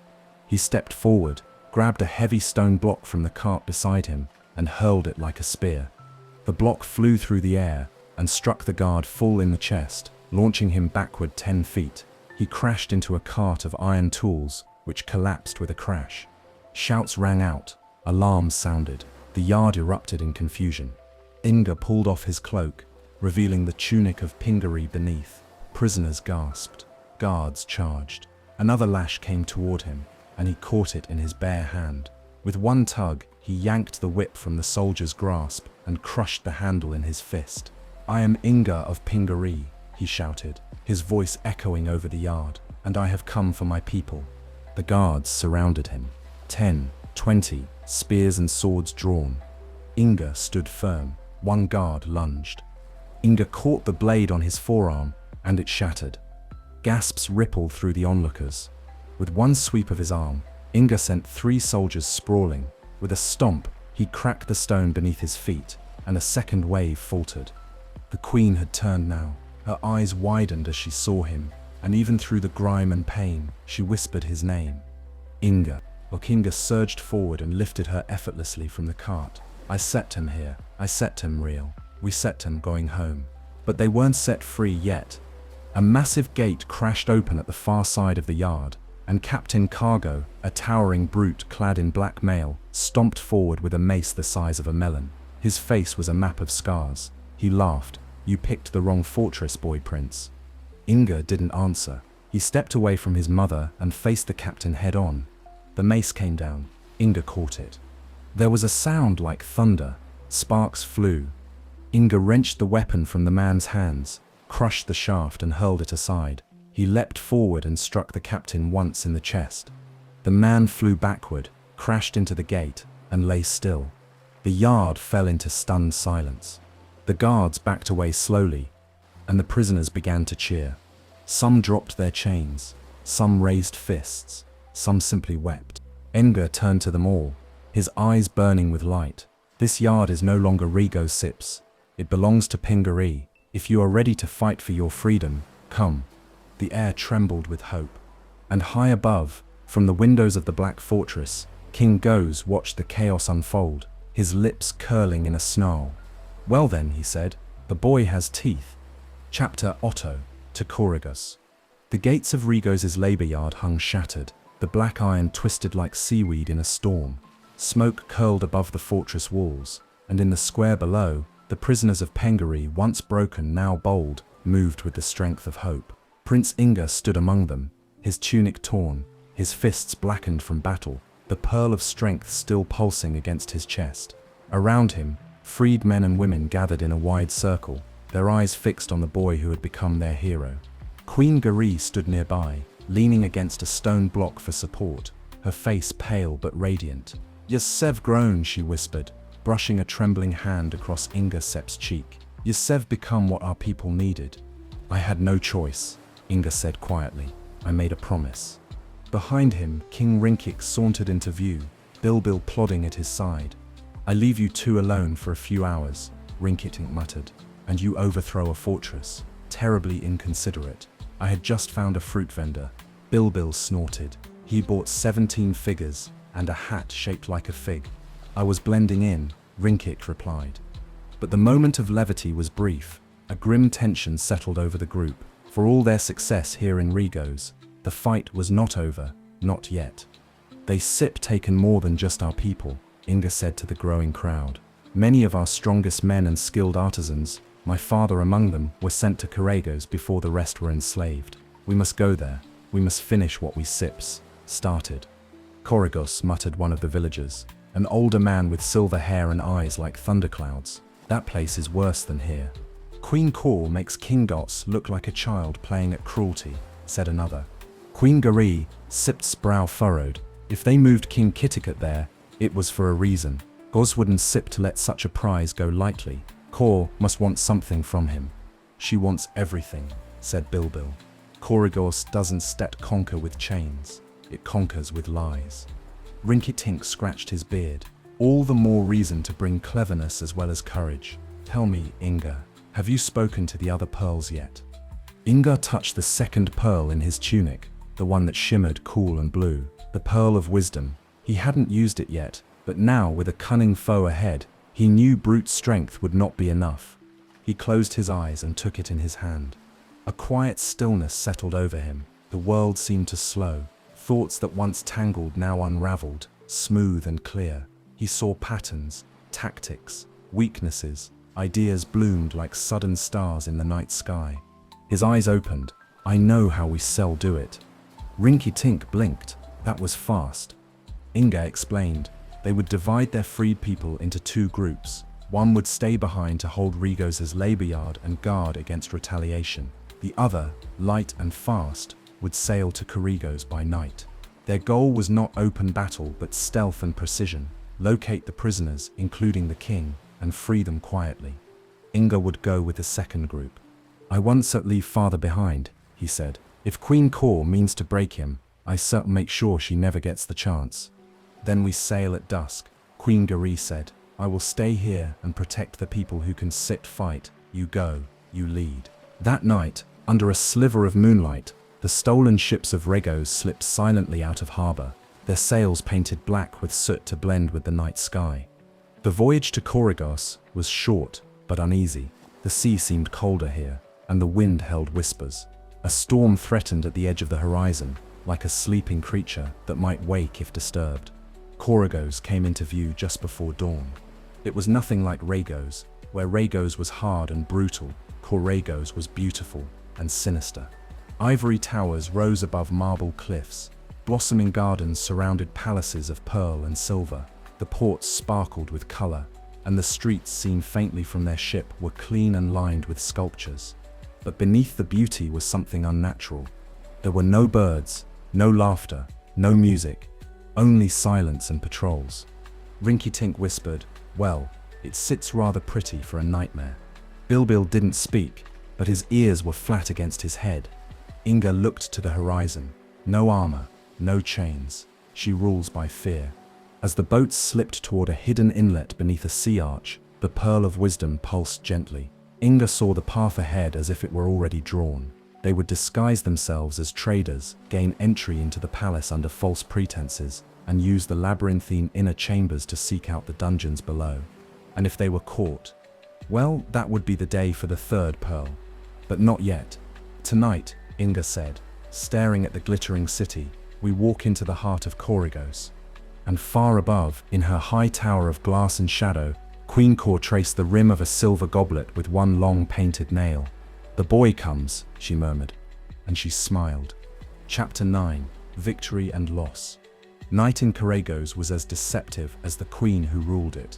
He stepped forward, grabbed a heavy stone block from the cart beside him, and hurled it like a spear. The block flew through the air and struck the guard full in the chest, launching him backward 10 feet. He crashed into a cart of iron tools, which collapsed with a crash. Shouts rang out. Alarms sounded. The yard erupted in confusion. Inga pulled off his cloak, revealing the tunic of Pingaree beneath. Prisoners gasped. Guards charged. Another lash came toward him, and he caught it in his bare hand. With one tug, he yanked the whip from the soldier's grasp and crushed the handle in his fist. "I am Inga of Pingaree," he shouted, his voice echoing over the yard, "and I have come for my people." The guards surrounded him. 10, 20, spears and swords drawn. Inga stood firm. One guard lunged. Inga caught the blade on his forearm, and it shattered. Gasps rippled through the onlookers. With one sweep of his arm, Inga sent 3 soldiers sprawling. With a stomp, he cracked the stone beneath his feet, and a second wave faltered. The queen had turned now. Her eyes widened as she saw him, and even through the grime and pain, she whispered his name. Inga. Inga surged forward and lifted her effortlessly from the cart. "I set him here. I set him real. We set him going home." But they weren't set free yet. A massive gate crashed open at the far side of the yard, and Captain Cargo, a towering brute clad in black mail, stomped forward with a mace the size of a melon. His face was a map of scars. He laughed. "You picked the wrong fortress, boy prince." Inga didn't answer. He stepped away from his mother and faced the captain head on. The mace came down. Inga caught it. There was a sound like thunder. Sparks flew. Inga wrenched the weapon from the man's hands, crushed the shaft and hurled it aside. He leapt forward and struck the captain once in the chest. The man flew backward, crashed into the gate, and lay still. The yard fell into stunned silence. The guards backed away slowly, and the prisoners began to cheer. Some dropped their chains, some raised fists, some simply wept. Inga turned to them all, his eyes burning with light. "This yard is no longer Rigo Sips. It belongs to Pingaree. If you are ready to fight for your freedom, come." The air trembled with hope. And high above, from the windows of the Black Fortress, King Goes watched the chaos unfold, his lips curling in a snarl. "Well then," he said, "the boy has teeth." Chapter Otto, to Corrigus. The gates of Rigos's labor yard hung shattered, the black iron twisted like seaweed in a storm. Smoke curled above the fortress walls, and in the square below, the prisoners of Pingaree, once broken, now bold, moved with the strength of hope. Prince Inga stood among them, his tunic torn, his fists blackened from battle, the pearl of strength still pulsing against his chest. Around him, freed men and women gathered in a wide circle, their eyes fixed on the boy who had become their hero. Queen Garee stood nearby, leaning against a stone block for support, her face pale but radiant. "Yosev groaned," she whispered, brushing a trembling hand across Inga Sep's cheek. "Yosev become what our people needed." "I had no choice," Inga said quietly. "I made a promise." Behind him, King Rinktink sauntered into view, Bilbil plodding at his side. "I leave you two alone for a few hours," Rinktink muttered, "and you overthrow a fortress. Terribly inconsiderate." "I had just found a fruit vendor," Bilbil snorted. "He bought 17 figures and a hat shaped like a fig." "I was blending in," Rinktink replied. But the moment of levity was brief. A grim tension settled over the group. For all their success here in Rigos, the fight was not over, not yet. "They sip taken more than just our people," Inga said to the growing crowd. "Many of our strongest men and skilled artisans, my father among them, were sent to Corregos before the rest were enslaved. We must go there. We must finish what we Sips started." "Corregos," muttered one of the villagers, an older man with silver hair and eyes like thunderclouds. "That place is worse than here." "Queen Call makes King Gots look like a child playing at cruelty," said another. Queen Garee, Sip's brow furrowed. If they moved King Kitticut there, it was for a reason. Gos wouldn't sip to let such a prize go lightly. Kor must want something from him. She wants everything, said Bilbil. Korigos doesn't stet conquer with chains, it conquers with lies. Rinktink scratched his beard. All the more reason to bring cleverness as well as courage. Tell me, Inga, have you spoken to the other pearls yet? Inga touched the second pearl in his tunic, the one that shimmered cool and blue, the pearl of wisdom. He hadn't used it yet, but now with a cunning foe ahead, he knew brute strength would not be enough. He closed his eyes and took it in his hand. A quiet stillness settled over him. The world seemed to slow. Thoughts that once tangled now unraveled, smooth and clear. He saw patterns, tactics, weaknesses. Ideas bloomed like sudden stars in the night sky. His eyes opened. I know how we sell do it. Rinktink blinked. That was fast. Inga explained. They would divide their freed people into two groups. One would stay behind to hold Rigos' labor yard and guard against retaliation. The other, light and fast, would sail to Korigos by night. Their goal was not open battle but stealth and precision. Locate the prisoners, including the king, and free them quietly. Inga would go with the second group. I won't leave father behind, he said. If Queen Kor means to break him, I certain make sure she never gets the chance. Then we sail at dusk, Queen Gari said. I will stay here and protect the people who can sit fight. You go, you lead. That night, under a sliver of moonlight, the stolen ships of Regos slipped silently out of harbor, their sails painted black with soot to blend with the night sky. The voyage to Korigos was short but uneasy. The sea seemed colder here, and the wind held whispers. A storm threatened at the edge of the horizon, like a sleeping creature that might wake if disturbed. Korigos came into view just before dawn. It was nothing like Regos, where Regos was hard and brutal. Korigos was beautiful and sinister. Ivory towers rose above marble cliffs. Blossoming gardens surrounded palaces of pearl and silver. The ports sparkled with color, and the streets seen faintly from their ship were clean and lined with sculptures. But beneath the beauty was something unnatural. There were no birds, no laughter, no music, only silence and patrols. Rinktink whispered, well, it sits rather pretty for a nightmare. Bilbil didn't speak, but his ears were flat against his head. Inga looked to the horizon. No armor, no chains. She rules by fear. As the boat slipped toward a hidden inlet beneath a sea arch, the pearl of wisdom pulsed gently. Inga saw the path ahead as if it were already drawn. They would disguise themselves as traders, gain entry into the palace under false pretenses, and use the labyrinthine inner chambers to seek out the dungeons below. And if they were caught, well, that would be the day for the third pearl. But not yet. Tonight, Inga said, staring at the glittering city, we walk into the heart of Korigos. And far above, in her high tower of glass and shadow, Queen Kor traced the rim of a silver goblet with one long painted nail. The boy comes, she murmured, and she smiled. Chapter 9, Victory and Loss. Night in Korigos was as deceptive as the queen who ruled it.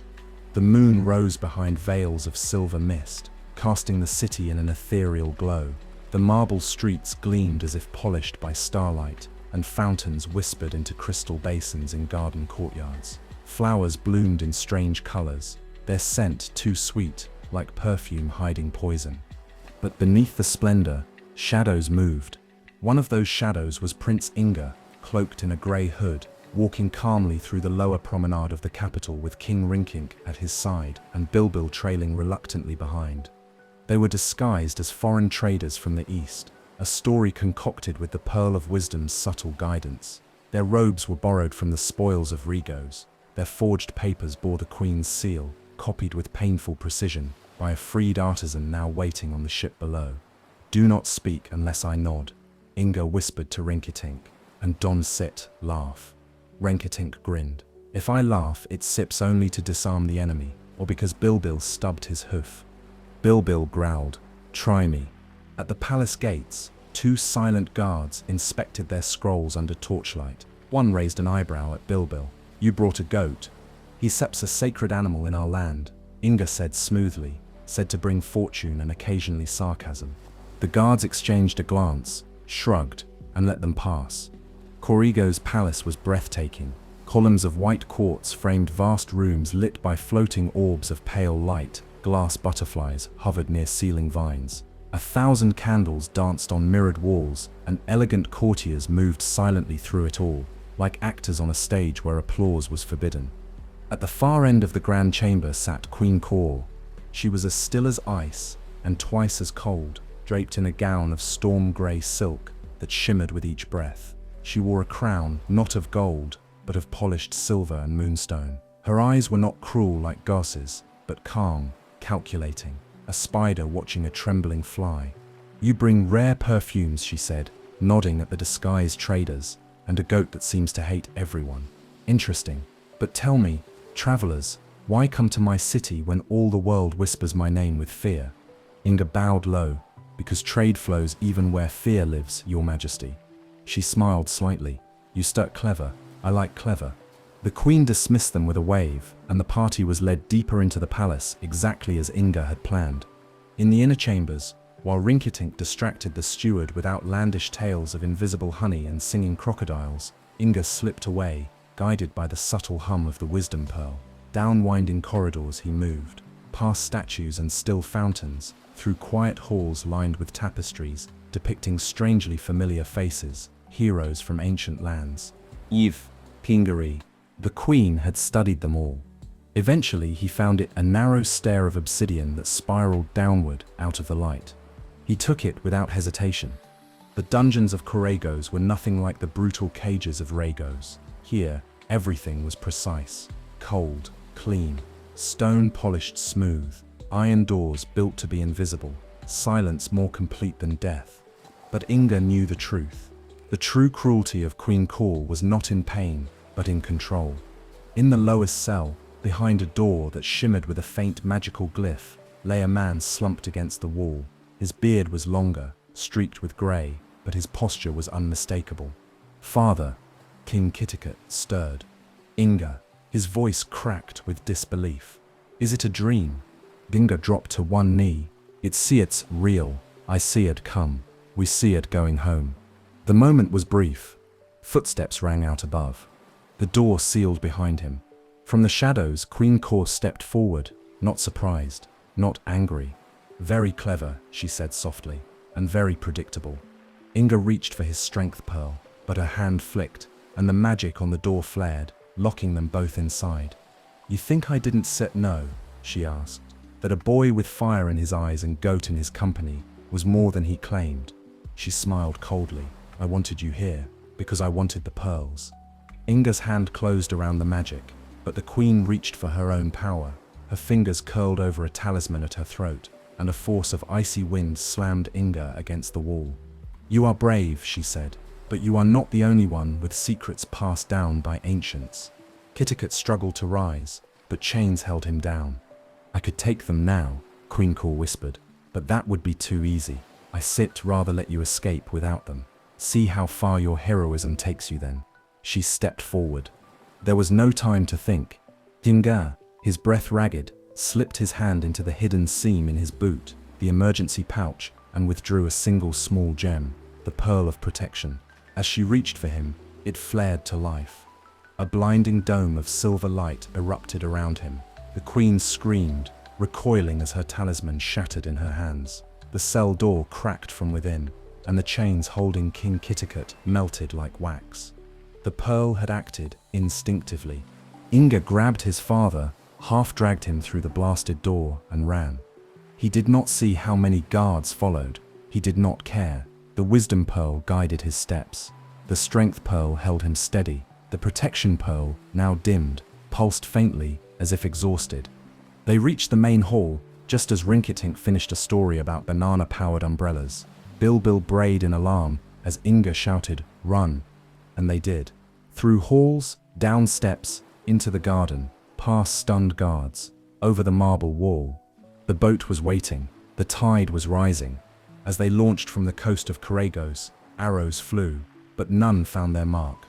The moon rose behind veils of silver mist, casting the city in an ethereal glow. The marble streets gleamed as if polished by starlight, and fountains whispered into crystal basins in garden courtyards. Flowers bloomed in strange colors, their scent too sweet, like perfume hiding poison. But beneath the splendor, shadows moved. One of those shadows was Prince Inga, cloaked in a gray hood, walking calmly through the lower promenade of the capital with King Rinktink at his side and Bilbil trailing reluctantly behind. They were disguised as foreign traders from the east, a story concocted with the pearl of wisdom's subtle guidance. Their robes were borrowed from the spoils of Rigos. Their forged papers bore the queen's seal, copied with painful precision by a freed artisan now waiting on the ship below. Do not speak unless I nod, Inga whispered to Rinktink, and don't sit, laugh. Rinktink grinned. If I laugh, it sips only to disarm the enemy, or because Bilbil stubbed his hoof. Bilbil growled, try me. At the palace gates, two silent guards inspected their scrolls under torchlight. One raised an eyebrow at Bilbil. You brought a goat. He seps a sacred animal in our land, Inga said smoothly, said to bring fortune and occasionally sarcasm. The guards exchanged a glance, shrugged, and let them pass. Korigos' palace was breathtaking. Columns of white quartz framed vast rooms lit by floating orbs of pale light. Glass butterflies hovered near ceiling vines. 1,000 candles danced on mirrored walls, and elegant courtiers moved silently through it all, like actors on a stage where applause was forbidden. At the far end of the grand chamber sat Queen Cor. She was as still as ice and twice as cold, draped in a gown of storm-grey silk that shimmered with each breath. She wore a crown, not of gold, but of polished silver and moonstone. Her eyes were not cruel like Gauss's, but calm, calculating, a spider watching a trembling fly. "You bring rare perfumes," she said, nodding at the disguised traders, "and a goat that seems to hate everyone. Interesting. But tell me, travelers, why come to my city when all the world whispers my name with fear?" Inga bowed low. "Because trade flows even where fear lives, Your Majesty." She smiled slightly. "You stuck clever. I like clever." The queen dismissed them with a wave, and the party was led deeper into the palace exactly as Inga had planned. In the inner chambers, while Rinktink distracted the steward with outlandish tales of invisible honey and singing crocodiles, Inga slipped away, guided by the subtle hum of the wisdom pearl. Down winding corridors he moved, past statues and still fountains, through quiet halls lined with tapestries depicting strangely familiar faces, heroes from ancient lands. Eve, Pingari, the queen had studied them all. Eventually he found it a narrow stair of obsidian that spiraled downward out of the light. He took it without hesitation. The dungeons of Corregos were nothing like the brutal cages of Regos. Here, everything was precise, cold, clean, stone polished smooth, iron doors built to be invisible, silence more complete than death. But Inga knew the truth. The true cruelty of Queen Cor was not in pain, but in control. In the lowest cell, behind a door that shimmered with a faint magical glyph, lay a man slumped against the wall. His beard was longer, streaked with grey, but his posture was unmistakable. "Father," King Kitticut stirred. "Inga," his voice cracked with disbelief. "Is it a dream?" Inga dropped to one knee. It's real. I see it come. We see it going home." The moment was brief. Footsteps rang out above. The door sealed behind him. From the shadows, Queen Cor stepped forward, not surprised, not angry. "Very clever," she said softly, "and very predictable." Inga reached for his strength pearl, but her hand flicked, and the magic on the door flared, locking them both inside. "You think I didn't say no?" she asked. That a boy with fire in his eyes and goat in his company was more than he claimed. She smiled coldly. "I wanted you here, because I wanted the pearls." Inga's hand closed around the magic, but the queen reached for her own power. Her fingers curled over a talisman at her throat, and a force of icy wind slammed Inga against the wall. "You are brave," she said, "but you are not the only one with secrets passed down by ancients." Kitticut struggled to rise, but chains held him down. "I could take them now," Queen Cor whispered, "but that would be too easy. I rather let you escape without them. See how far your heroism takes you then." She stepped forward. There was no time to think. Inga, his breath ragged, slipped his hand into the hidden seam in his boot, the emergency pouch, and withdrew a single small gem, the pearl of protection. As she reached for him, it flared to life. A blinding dome of silver light erupted around him. The queen screamed, recoiling as her talisman shattered in her hands. The cell door cracked from within, and the chains holding King Kitticut melted like wax. The pearl had acted instinctively. Inga grabbed his father, half-dragged him through the blasted door, and ran. He did not see how many guards followed. He did not care. The wisdom pearl guided his steps. The strength pearl held him steady. The protection pearl, now dimmed, pulsed faintly, as if exhausted. They reached the main hall, just as Rinktink finished a story about banana-powered umbrellas. Bilbil brayed in alarm as Inga shouted, "Run!" And they did. Through halls, down steps, into the garden, past stunned guards, over the marble wall. The boat was waiting. The tide was rising. As they launched from the coast of Corregos, arrows flew, but none found their mark.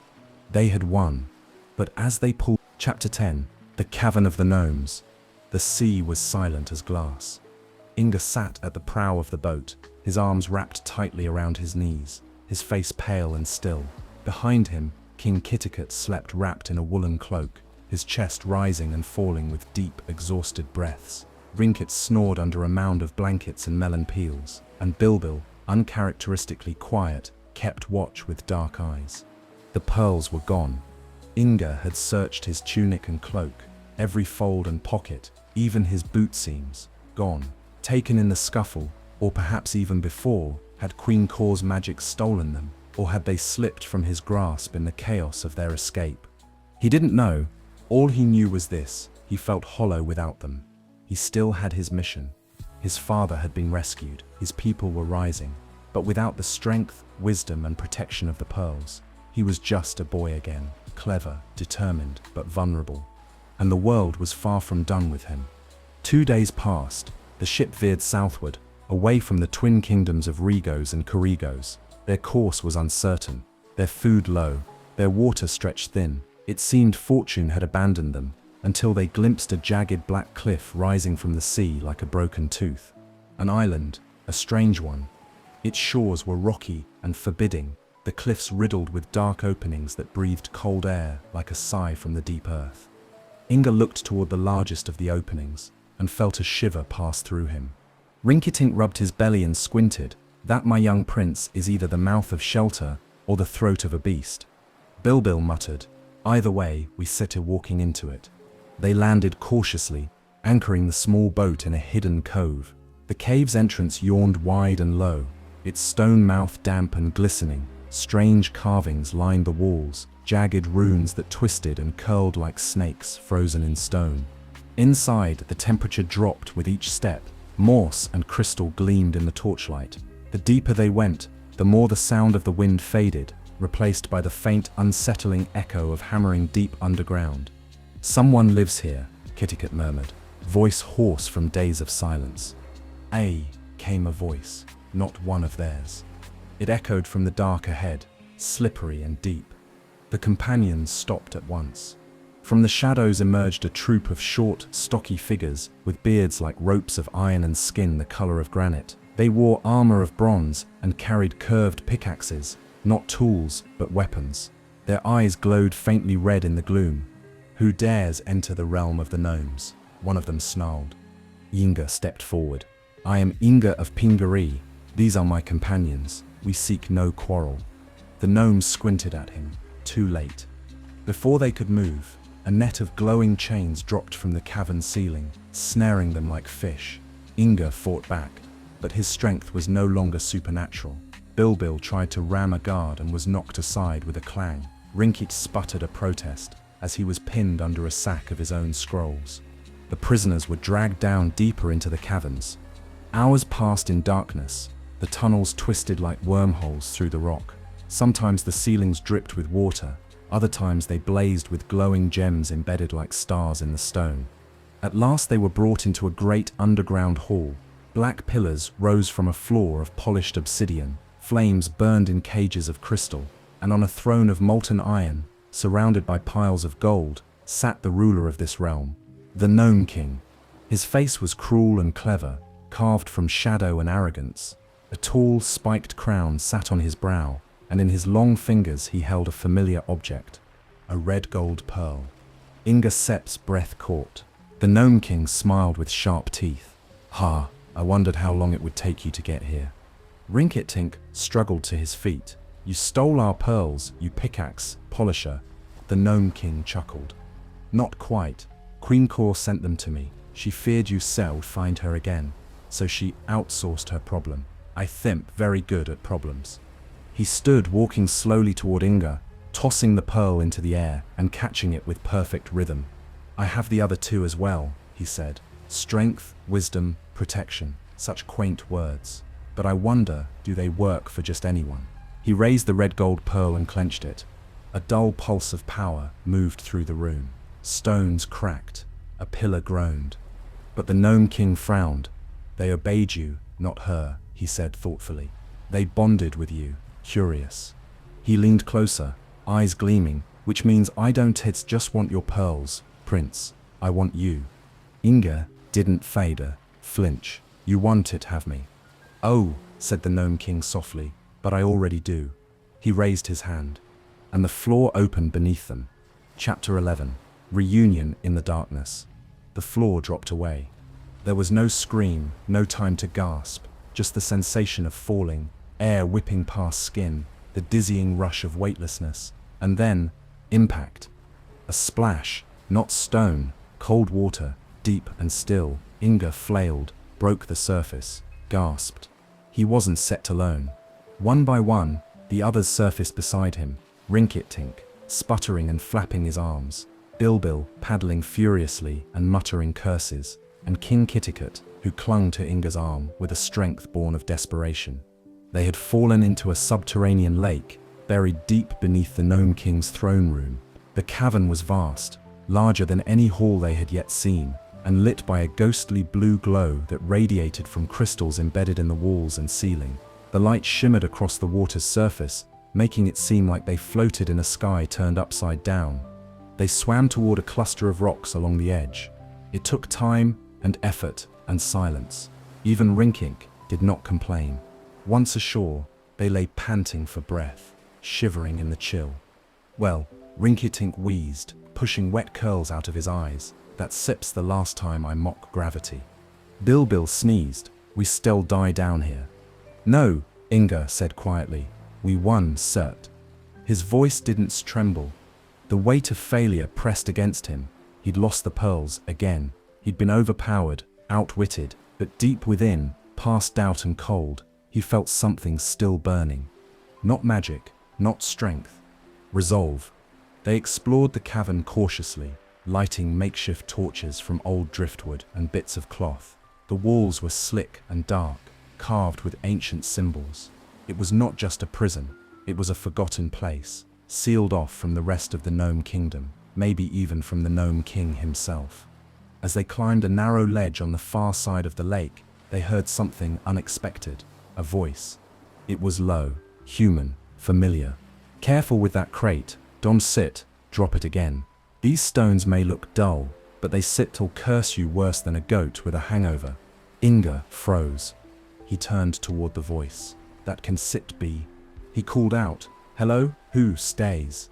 They had won. But as they pulled... Chapter 10. The Cavern of the Gnomes. The sea was silent as glass. Inga sat at the prow of the boat, his arms wrapped tightly around his knees, his face pale and still. Behind him, King Kitticut slept wrapped in a woolen cloak, his chest rising and falling with deep, exhausted breaths. Rinktink snored under a mound of blankets and melon peels, and Bilbil, uncharacteristically quiet, kept watch with dark eyes. The pearls were gone. Inga had searched his tunic and cloak, every fold and pocket, even his boot seams, gone. Taken in the scuffle, or perhaps even before, had Queen Kor's magic stolen them, or had they slipped from his grasp in the chaos of their escape? He didn't know. All he knew was this: he felt hollow without them. He still had his mission. His father had been rescued, his people were rising, but without the strength, wisdom, and protection of the pearls, he was just a boy again, clever, determined, but vulnerable. And the world was far from done with him. 2 days passed. The ship veered southward, away from the twin kingdoms of Regos and Korigos. Their course was uncertain, their food low, their water stretched thin. It seemed fortune had abandoned them, until they glimpsed a jagged black cliff rising from the sea like a broken tooth. An island, a strange one. Its shores were rocky and forbidding, the cliffs riddled with dark openings that breathed cold air like a sigh from the deep earth. Inga looked toward the largest of the openings, and felt a shiver pass through him. Rinktink rubbed his belly and squinted. That, my young prince, is either the mouth of shelter or the throat of a beast. Bilbil muttered, either way, we set to walking into it. They landed cautiously, anchoring the small boat in a hidden cove. The cave's entrance yawned wide and low, its stone mouth damp and glistening. Strange carvings lined the walls, jagged runes that twisted and curled like snakes frozen in stone. Inside, the temperature dropped with each step. Morse and crystal gleamed in the torchlight. The deeper they went, the more the sound of the wind faded, replaced by the faint, unsettling echo of hammering deep underground. Someone lives here, Kitticut murmured, voice hoarse from days of silence. Came a voice, not one of theirs. It echoed from the dark ahead, slippery and deep. The companions stopped at once. From the shadows emerged a troop of short, stocky figures, with beards like ropes of iron and skin the color of granite. They wore armor of bronze and carried curved pickaxes, not tools, but weapons. Their eyes glowed faintly red in the gloom. Who dares enter the realm of the gnomes? One of them snarled. Inga stepped forward. I am Inga of Pingaree. These are my companions. We seek no quarrel. The gnomes squinted at him. Too late. Before they could move, a net of glowing chains dropped from the cavern ceiling, snaring them like fish. Inga fought back, but his strength was no longer supernatural. Bilbil tried to ram a guard and was knocked aside with a clang. Rinktink sputtered a protest as he was pinned under a sack of his own scrolls. The prisoners were dragged down deeper into the caverns. Hours passed in darkness. The tunnels twisted like wormholes through the rock. Sometimes the ceilings dripped with water. Other times they blazed with glowing gems embedded like stars in the stone. At last they were brought into a great underground hall. Black pillars rose from a floor of polished obsidian. Flames burned in cages of crystal, and on a throne of molten iron, surrounded by piles of gold, sat the ruler of this realm, the Gnome King. His face was cruel and clever, carved from shadow and arrogance. A tall, spiked crown sat on his brow, and in his long fingers he held a familiar object, a red gold pearl. Inga Sep's breath caught. The Gnome King smiled with sharp teeth. Ha, I wondered how long it would take you to get here. Rinktink struggled to his feet. You stole our pearls, you pickaxe, polisher. The Gnome King chuckled. Not quite. Queen Kor sent them to me. She feared you would find her again, so she outsourced her problem. I think very good at problems. He stood walking slowly toward Inga, tossing the pearl into the air and catching it with perfect rhythm. I have the other two as well, he said. Strength, wisdom, protection. Such quaint words. But I wonder, do they work for just anyone? He raised the red gold pearl and clenched it. A dull pulse of power moved through the room. Stones cracked. A pillar groaned. But the Gnome King frowned. They obeyed you, not her, he said thoughtfully. They bonded with you, curious. He leaned closer, eyes gleaming, which means I don't just want your pearls, Prince. I want you. Inga didn't flinch. You want it, have me? Oh, said the Gnome King softly, but I already do. He raised his hand. and the floor opened beneath them. Chapter 11. Reunion in the darkness. The floor dropped away. There was no scream, no time to gasp, just the sensation of falling, air whipping past skin, the dizzying rush of weightlessness, and then, impact. A splash, not stone, cold water, deep and still. Inga flailed, broke the surface, gasped. He wasn't set alone. One by one, the others surfaced beside him, Rinktink, sputtering and flapping his arms, Bilbil paddling furiously and muttering curses, and King Kitticut, who clung to Inga's arm with a strength born of desperation. They had fallen into a subterranean lake, buried deep beneath the Gnome King's throne room. The cavern was vast, larger than any hall they had yet seen, and lit by a ghostly blue glow that radiated from crystals embedded in the walls and ceiling. The light shimmered across the water's surface, making it seem like they floated in a sky turned upside down. They swam toward a cluster of rocks along the edge. It took time and effort and silence. Even Rinktink did not complain. Once ashore, they lay panting for breath, shivering in the chill. Well, Rinktink wheezed, pushing wet curls out of his eyes. That sip's the last time I mock gravity. Bilbil sneezed. We still die down here. No, Inga said quietly. We won, cert. His voice didn't tremble. The weight of failure pressed against him. He'd lost the pearls again. He'd been overpowered, outwitted, but deep within, past doubt and cold, he felt something still burning. Not magic, not strength. Resolve. They explored the cavern cautiously, lighting makeshift torches from old driftwood and bits of cloth. The walls were slick and dark, carved with ancient symbols. It was not just a prison, it was a forgotten place, sealed off from the rest of the Gnome Kingdom, maybe even from the Gnome King himself. As they climbed a narrow ledge on the far side of the lake, they heard something unexpected, a voice. It was low, human, familiar. Careful with that crate, don't sit, drop it again. These stones may look dull, but they sit'll curse you worse than a goat with a hangover. Inga froze. He turned toward the voice. That can sit be. He called out, hello, who stays?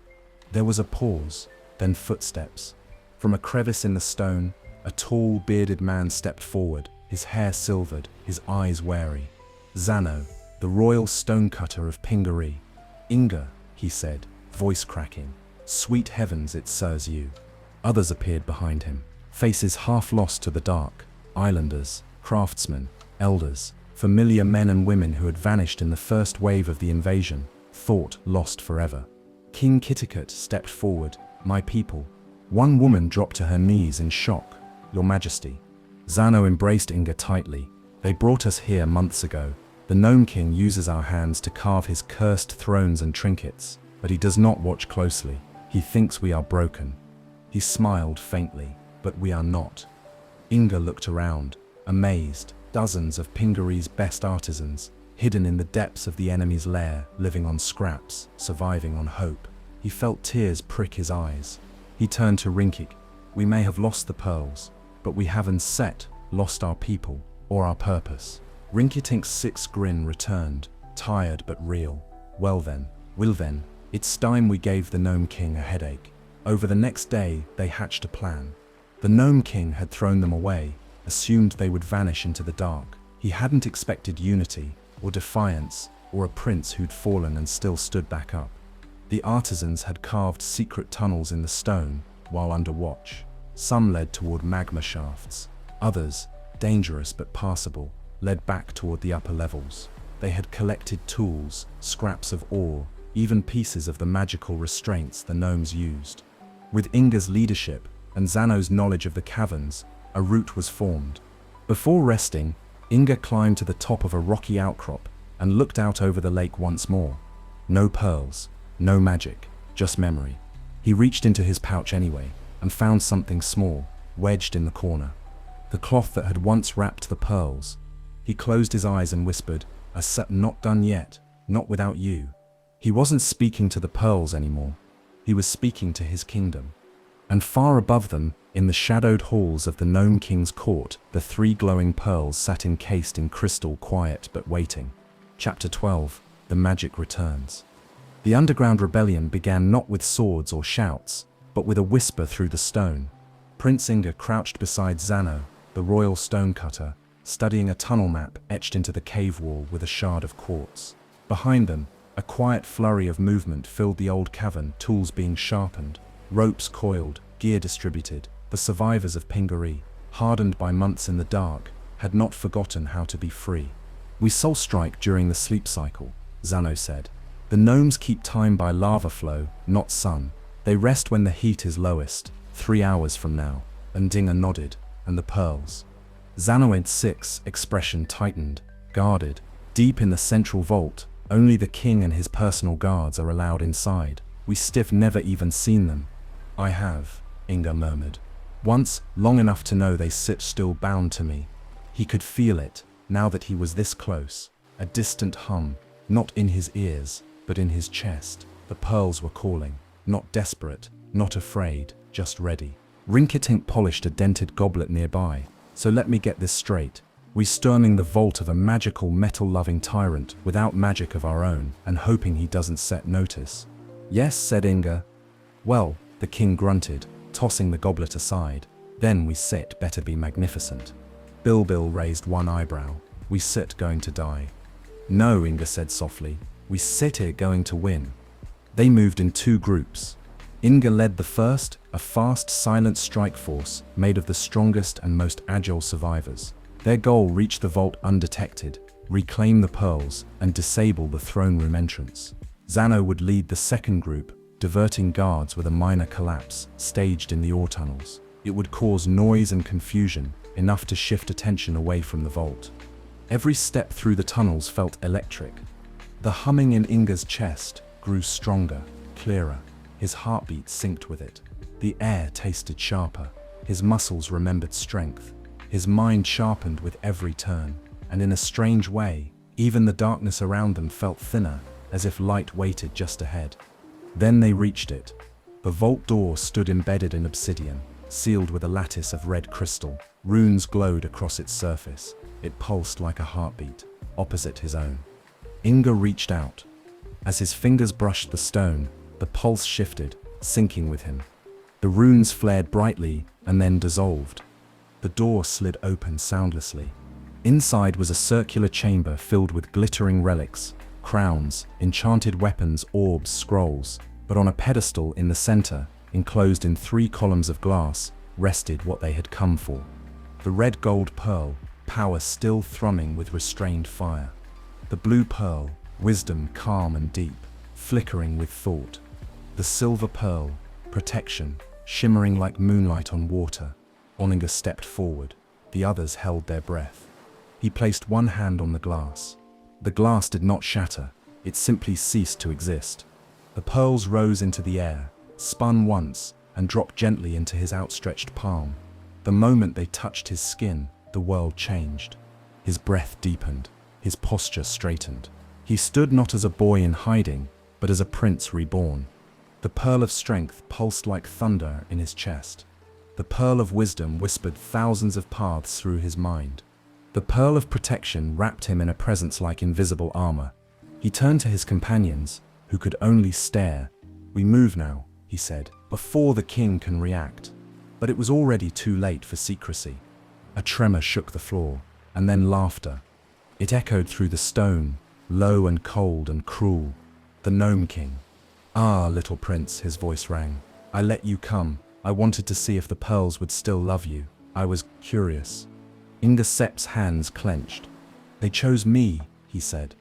There was a pause, then footsteps. From a crevice in the stone, a tall, bearded man stepped forward, his hair silvered, his eyes wary. Zano, the royal stonecutter of Pingaree. Inga, he said, voice cracking. Sweet heavens, it serves you. Others appeared behind him, faces half lost to the dark. Islanders, craftsmen, elders, familiar men and women who had vanished in the first wave of the invasion, thought lost forever. King Kitticut stepped forward. My people. One woman dropped to her knees in shock. Your Majesty. Zano embraced Inga tightly. They brought us here months ago. The Gnome King uses our hands to carve his cursed thrones and trinkets, but he does not watch closely. He thinks we are broken. He smiled faintly, but we are not. Inga looked around, amazed. Dozens of Pingaree's best artisans, hidden in the depths of the enemy's lair, living on scraps, surviving on hope. He felt tears prick his eyes. He turned to Rinktink. We may have lost the pearls, but we haven't lost our people, or our purpose. Rinkitink's sick grin returned, tired but real. Well then, it's time we gave the Gnome King a headache. Over the next day, they hatched a plan. The Gnome King had thrown them away, assumed they would vanish into the dark. He hadn't expected unity, or defiance, or a prince who'd fallen and still stood back up. The artisans had carved secret tunnels in the stone, while under watch. Some led toward magma shafts. Others, dangerous but passable, led back toward the upper levels. They had collected tools, scraps of ore, even pieces of the magical restraints the gnomes used. With Inga's leadership and Zano's knowledge of the caverns, a route was formed. Before resting, Inga climbed to the top of a rocky outcrop and looked out over the lake once more. No pearls, no magic, just memory. He reached into his pouch anyway and found something small, wedged in the corner. The cloth that had once wrapped the pearls. He closed his eyes and whispered, not done yet, not without you." He wasn't speaking to the pearls anymore. He was speaking to his kingdom. And far above them, in the shadowed halls of the Gnome King's court, the 3 glowing pearls sat encased in crystal, quiet but waiting. Chapter 12. The Magic Returns. The underground rebellion began not with swords or shouts, but with a whisper through the stone. Prince Inga crouched beside Zano, the royal stonecutter, studying a tunnel map etched into the cave wall with a shard of quartz. Behind them, a quiet flurry of movement filled the old cavern, tools being sharpened, ropes coiled, gear distributed. The survivors of Pingaree, hardened by months in the dark, had not forgotten how to be free. "We soul strike during the sleep cycle," Zano said. "The gnomes keep time by lava flow, not sun. They rest when the heat is lowest, 3 hours from now." Ndinga nodded, "And the pearls?" Zanoed's six expression tightened, guarded. Deep in the central vault, only the king and his personal guards are allowed inside. "We stiff never even seen them." "I have," Inga murmured. "Once, long enough to know they sit still bound to me." He could feel it, now that he was this close. A distant hum, not in his ears, but in his chest. The pearls were calling, not desperate, not afraid, just ready. Rinktink polished a dented goblet nearby. "So let me get this straight. We storming the vault of a magical metal-loving tyrant without magic of our own and hoping he doesn't set notice." "Yes," said Inga. "Well," the king grunted, tossing the goblet aside. "Then we sit better be magnificent." Bilbil raised one eyebrow. "We sit going to die." "No," Inga said softly. "We sit here going to win." They moved in two groups. Inga led the first, a fast, silent strike force made of the strongest and most agile survivors. Their goal: reach the vault undetected, reclaim the pearls, and disable the throne room entrance. Zano would lead the second group, diverting guards with a minor collapse staged in the ore tunnels. It would cause noise and confusion, enough to shift attention away from the vault. Every step through the tunnels felt electric. The humming in Inga's chest grew stronger, clearer. His heartbeat synced with it. The air tasted sharper. His muscles remembered strength. His mind sharpened with every turn, and in a strange way, even the darkness around them felt thinner, as if light waited just ahead. Then they reached it. The vault door stood embedded in obsidian, sealed with a lattice of red crystal. Runes glowed across its surface. It pulsed like a heartbeat, opposite his own. Inga reached out. As his fingers brushed the stone, the pulse shifted, syncing with him. The runes flared brightly and then dissolved. The door slid open soundlessly. Inside was a circular chamber filled with glittering relics, crowns, enchanted weapons, orbs, scrolls. But on a pedestal in the center, enclosed in 3 columns of glass, rested what they had come for. The red gold pearl, power still thrumming with restrained fire. The blue pearl, wisdom calm and deep, flickering with thought. The silver pearl, protection, shimmering like moonlight on water. Oninga stepped forward. The others held their breath. He placed one hand on the glass. The glass did not shatter. It simply ceased to exist. The pearls rose into the air, spun once, and dropped gently into his outstretched palm. The moment they touched his skin, the world changed. His breath deepened. His posture straightened. He stood not as a boy in hiding, but as a prince reborn. The pearl of strength pulsed like thunder in his chest. The pearl of wisdom whispered thousands of paths through his mind. The pearl of protection wrapped him in a presence like invisible armor. He turned to his companions, who could only stare. "We move now," he said, "before the king can react." But it was already too late for secrecy. A tremor shook the floor, and then laughter. It echoed through the stone, low and cold and cruel. The Gnome King. "Ah, little prince," his voice rang. "I let you come. I wanted to see if the pearls would still love you. I was curious." Inga Sep's hands clenched. "They chose me," he said.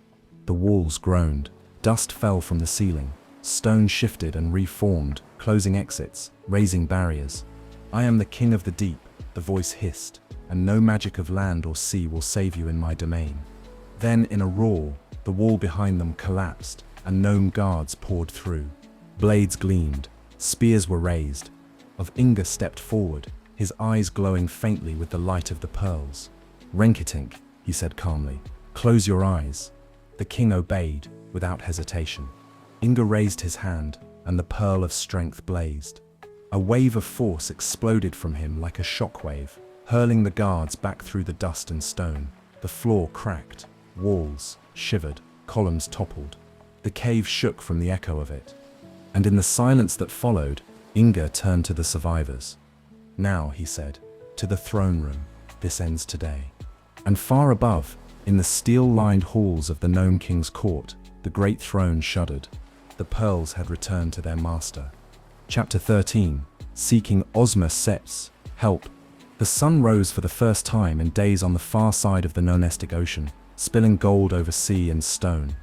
The walls groaned. Dust fell from the ceiling. Stone shifted and reformed, closing exits, raising barriers. "I am the king of the deep," the voice hissed, "and no magic of land or sea will save you in my domain." Then, in a roar, the wall behind them collapsed, and gnome guards poured through. Blades gleamed. Spears were raised. Inga stepped forward, his eyes glowing faintly with the light of the pearls. "Rinktink," he said calmly, "close your eyes." The king obeyed, without hesitation. Inga raised his hand, and the pearl of strength blazed. A wave of force exploded from him like a shockwave, hurling the guards back through the dust and stone. The floor cracked, walls shivered, columns toppled. The cave shook from the echo of it. And in the silence that followed, Inga turned to the survivors. "Now," he said, "to the throne room. This ends today." And far above, in the steel-lined halls of the Gnome King's court, the great throne shuddered. The pearls had returned to their master. Chapter 13. Seeking Ozma Set's help. The sun rose for the first time in days on the far side of the Nonestic Ocean, spilling gold over sea and stone.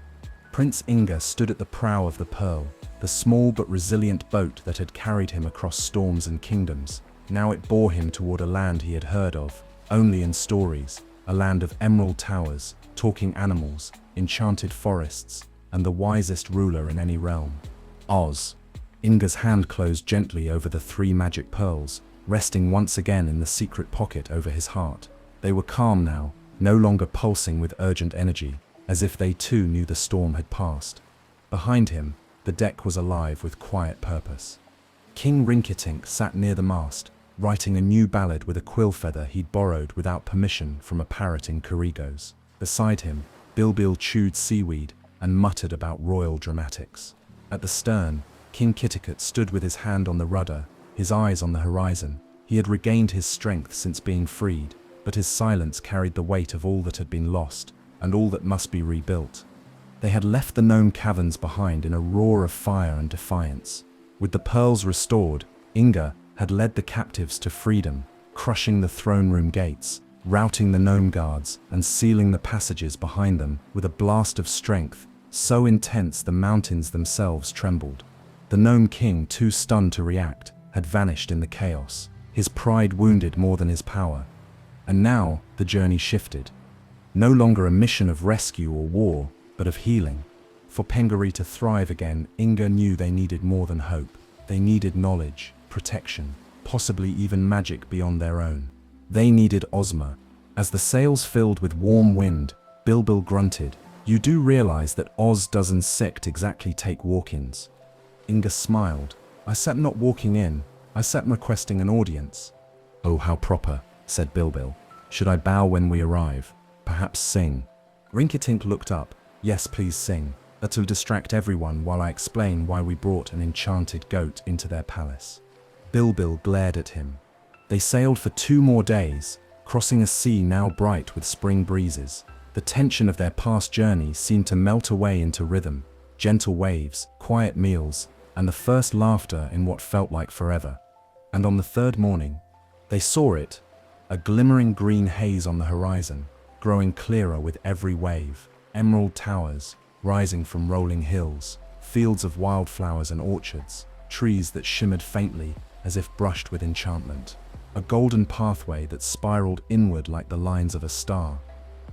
Prince Inga stood at the prow of the Pearl, the small but resilient boat that had carried him across storms and kingdoms. Now it bore him toward a land he had heard of, only in stories, a land of emerald towers, talking animals, enchanted forests, and the wisest ruler in any realm. Oz. Inga's hand closed gently over the 3 magic pearls, resting once again in the secret pocket over his heart. They were calm now, no longer pulsing with urgent energy, as if they too knew the storm had passed. Behind him, the deck was alive with quiet purpose. King Rinktink sat near the mast, writing a new ballad with a quill feather he'd borrowed without permission from a parrot in Korigos. Beside him, Bilbil chewed seaweed and muttered about royal dramatics. At the stern, King Kitticut stood with his hand on the rudder, his eyes on the horizon. He had regained his strength since being freed, but his silence carried the weight of all that had been lost, and all that must be rebuilt. They had left the gnome caverns behind in a roar of fire and defiance. With the pearls restored, Inga had led the captives to freedom, crushing the throne room gates, routing the gnome guards, and sealing the passages behind them with a blast of strength, so intense the mountains themselves trembled. The Gnome King, too stunned to react, had vanished in the chaos, his pride wounded more than his power. And now, the journey shifted. No longer a mission of rescue or war, but of healing. For Pengaree to thrive again, Inga knew they needed more than hope. They needed knowledge, protection, possibly even magic beyond their own. They needed Ozma. As the sails filled with warm wind, Bilbil grunted, "You do realize that Oz doesn't exactly take walk-ins?" Inga smiled. "I sat not walking in, I sat requesting an audience." "Oh, how proper," said Bilbil. "Should I bow when we arrive? Perhaps sing?" Rinktink looked up. "Yes, please sing. That'll distract everyone while I explain why we brought an enchanted goat into their palace." Bilbil glared at him. They sailed for 2 more days, crossing a sea now bright with spring breezes. The tension of their past journey seemed to melt away into rhythm, gentle waves, quiet meals, and the first laughter in what felt like forever. And on the 3rd morning, they saw it, a glimmering green haze on the horizon, growing clearer with every wave, emerald towers rising from rolling hills, fields of wildflowers and orchards, trees that shimmered faintly as if brushed with enchantment, a golden pathway that spiraled inward like the lines of a star.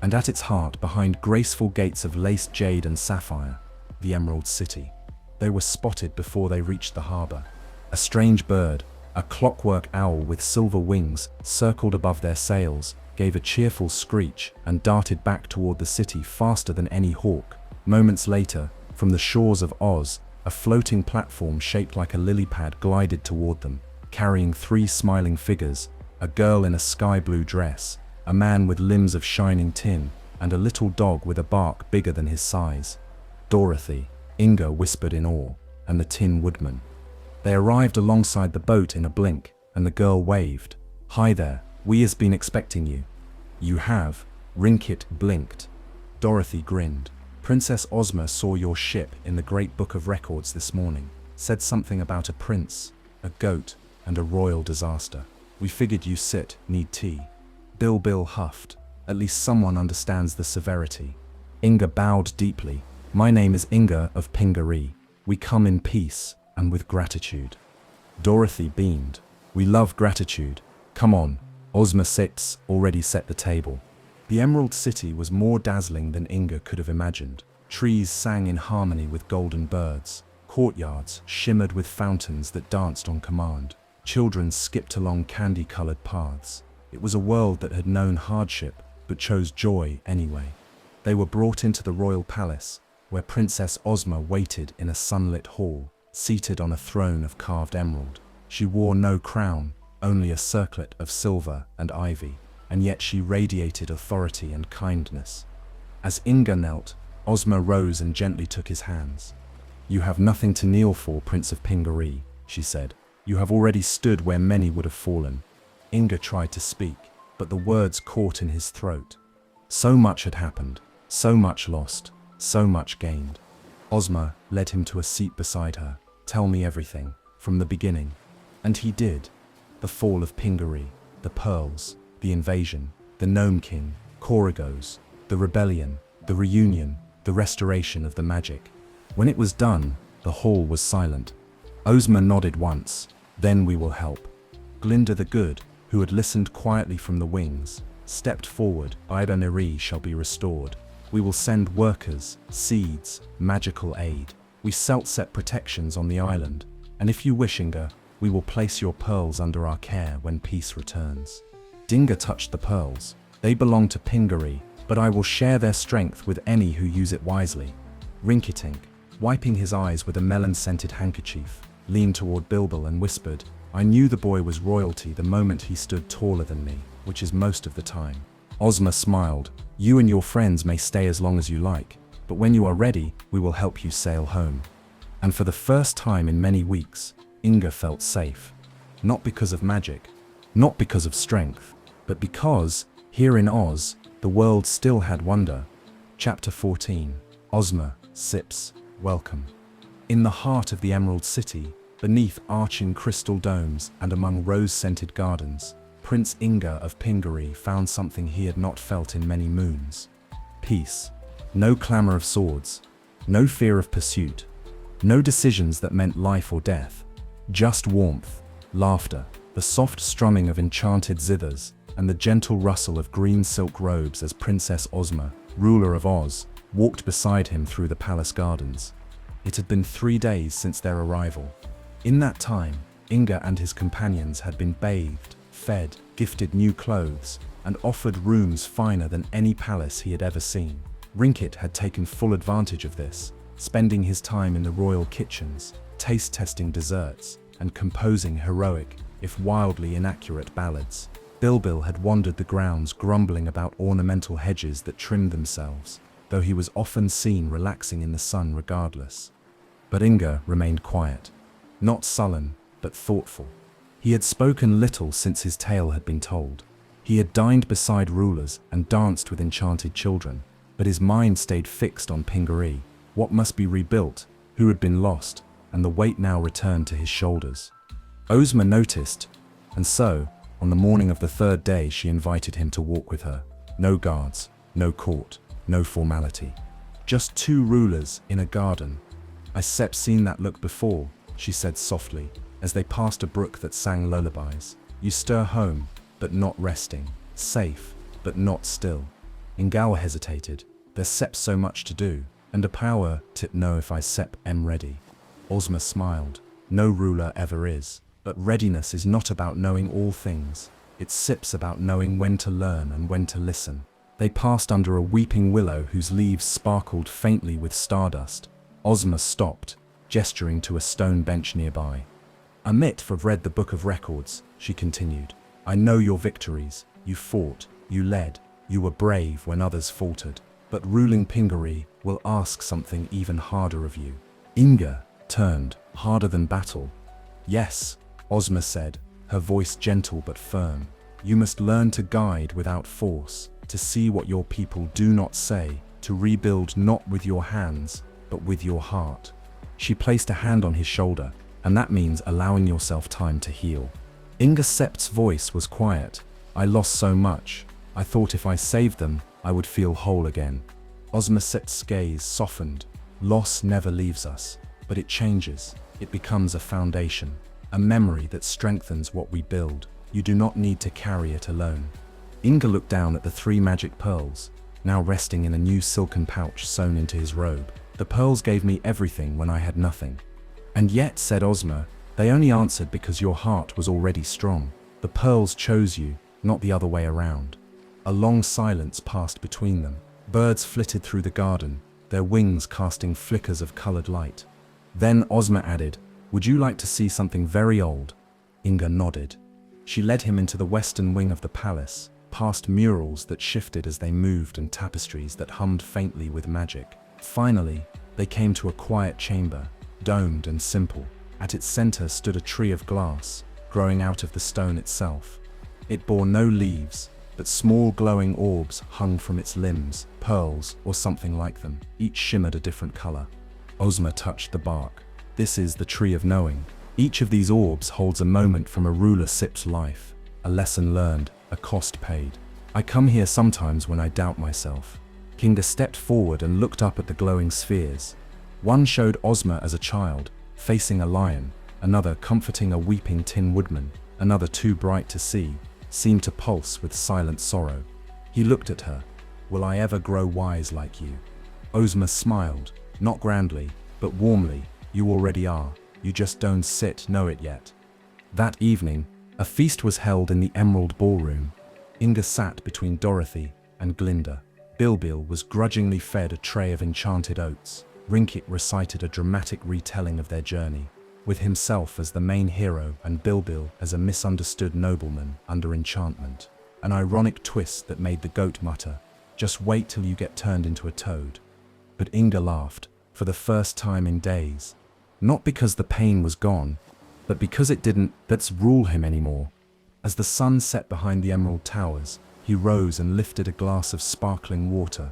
And at its heart, behind graceful gates of laced jade and sapphire, the Emerald City. They were spotted before they reached the harbor. A strange bird, a clockwork owl with silver wings, circled above their sails, gave a cheerful screech and darted back toward the city faster than any hawk. Moments later, from the shores of Oz, a floating platform shaped like a lily pad glided toward them, carrying 3 smiling figures, a girl in a sky-blue dress, a man with limbs of shining tin, and a little dog with a bark bigger than his size. "Dorothy," Inga whispered in awe, and the Tin Woodman. They arrived alongside the boat in a blink, and the girl waved. "Hi there, we has been expecting you." "You have?" Rinkkit blinked. Dorothy grinned. "Princess Ozma saw your ship in the Great Book of Records this morning. Said something about a prince, a goat, and a royal disaster. We figured you need tea." Bilbil huffed. "At least someone understands the severity." Inga bowed deeply. "My name is Inga of Pengaree. We come in peace and with gratitude." Dorothy beamed. "We love gratitude. Come on, Ozma Set's already set the table." The Emerald City was more dazzling than Inga could have imagined. Trees sang in harmony with golden birds. Courtyards shimmered with fountains that danced on command. Children skipped along candy-colored paths. It was a world that had known hardship, but chose joy anyway. They were brought into the royal palace, where Princess Ozma waited in a sunlit hall, seated on a throne of carved emerald. She wore no crown, only a circlet of silver and ivy, and yet she radiated authority and kindness. As Inga knelt, Ozma rose and gently took his hands. "You have nothing to kneel for, Prince of Pingaree," she said. "You have already stood where many would have fallen." Inga tried to speak, but the words caught in his throat. So much had happened, so much lost, so much gained. Ozma led him to a seat beside her. "Tell me everything, from the beginning." And he did. The fall of Pingaree, the pearls, the invasion, the Gnome King, Korigos, the rebellion, the reunion, the restoration of the magic. When it was done, the hall was silent. Ozma nodded once. "Then we will help." Glinda the Good, who had listened quietly from the wings, stepped forward. "Ida Neri shall be restored. We will send workers, seeds, magical aid. We set protections on the island, and if you wish, Inga, we will place your pearls under our care when peace returns." Dinga touched the pearls. "They belong to Pingaree, but I will share their strength with any who use it wisely." Rinktink, wiping his eyes with a melon-scented handkerchief, leaned toward Bilbil and whispered, "I knew the boy was royalty the moment he stood taller than me, which is most of the time." Ozma smiled. "You and your friends may stay as long as you like, but when you are ready, we will help you sail home." And for the first time in many weeks, Inga felt safe. Not because of magic, not because of strength, but because, here in Oz, the world still had wonder. Chapter 14. Ozma, Sips, Welcome. In the heart of the Emerald City, beneath arching crystal domes and among rose-scented gardens, Prince Inga of Pingaree found something he had not felt in many moons. Peace. No clamor of swords. No fear of pursuit. No decisions that meant life or death. Just warmth, laughter, the soft strumming of enchanted zithers, and the gentle rustle of green silk robes as Princess Ozma, ruler of Oz, walked beside him through the palace gardens. It had been 3 days since their arrival. In that time, Inga and his companions had been bathed, fed, gifted new clothes, and offered rooms finer than any palace he had ever seen. Rinktink had taken full advantage of this, spending his time in the royal kitchens, taste-testing desserts, and composing heroic, if wildly inaccurate ballads. Bilbil had wandered the grounds grumbling about ornamental hedges that trimmed themselves, though he was often seen relaxing in the sun regardless. But Inga remained quiet. Not sullen, but thoughtful. He had spoken little since his tale had been told. He had dined beside rulers and danced with enchanted children, but his mind stayed fixed on Pingaree, what must be rebuilt, who had been lost, and the weight now returned to his shoulders. Ozma noticed, and so, on the morning of the 3rd day, she invited him to walk with her. No guards, no court, no formality. Just 2 rulers in a garden. "I sep seen that look before," she said softly, as they passed a brook that sang lullabies. "You stir home, but not resting. Safe, but not still." Ingawa hesitated. "There's sep so much to do, and a power to know if I sep am ready." Ozma smiled. "No ruler ever is, but readiness is not about knowing all things. It sips about knowing when to learn and when to listen." They passed under a weeping willow whose leaves sparkled faintly with stardust. Ozma stopped, gesturing to a stone bench nearby. "I might have read the Book of Records," she continued. "I know your victories. You fought, you led, you were brave when others faltered. But ruling Pingaree will ask something even harder of you." Inga turned. "Harder than battle?" "Yes," Ozma said, her voice gentle but firm. "You must learn to guide without force, to see what your people do not say, to rebuild not with your hands, but with your heart." She placed a hand on his shoulder, and that means allowing yourself time to heal. Inga Sept's voice was quiet. "I lost so much. I thought if I saved them, I would feel whole again." Ozma Sept's gaze softened. "Loss never leaves us, but it changes. It becomes a foundation, a memory that strengthens what we build. You do not need to carry it alone." Inga looked down at the 3 magic pearls, now resting in a new silken pouch sewn into his robe. "The pearls gave me everything when I had nothing." "And yet," said Ozma, "they only answered because your heart was already strong. The pearls chose you, not the other way around." A long silence passed between them. Birds flitted through the garden, their wings casting flickers of colored light. Then Ozma added, "Would you like to see something very old?" Inga nodded. She led him into the western wing of the palace, past murals that shifted as they moved and tapestries that hummed faintly with magic. Finally, they came to a quiet chamber, domed and simple. At its center stood a tree of glass, growing out of the stone itself. It bore no leaves, but small glowing orbs hung from its limbs, pearls or something like them. Each shimmered a different color. Ozma touched the bark. This is the tree of knowing. Each of these orbs holds a moment from a ruler Sip's life, a lesson learned, a cost paid. I come here sometimes when I doubt myself. Kinga stepped forward and looked up at the glowing spheres. One showed Ozma as a child, facing a lion, another comforting a weeping Tin Woodman, another too bright to see, seemed to pulse with silent sorrow. He looked at her. Will I ever grow wise like you? Ozma smiled, not grandly, but warmly. You already are, you just don't know it yet. That evening, a feast was held in the Emerald Ballroom. Inga sat between Dorothy and Glinda. Bilbil was grudgingly fed a tray of enchanted oats. Rinktink recited a dramatic retelling of their journey, with himself as the main hero and Bilbil as a misunderstood nobleman under enchantment. An ironic twist that made the goat mutter, "Just wait till you get turned into a toad." But Inga laughed, for the first time in days. Not because the pain was gone, but because it didn't rule him anymore. As the sun set behind the Emerald Towers, he rose and lifted a glass of sparkling water.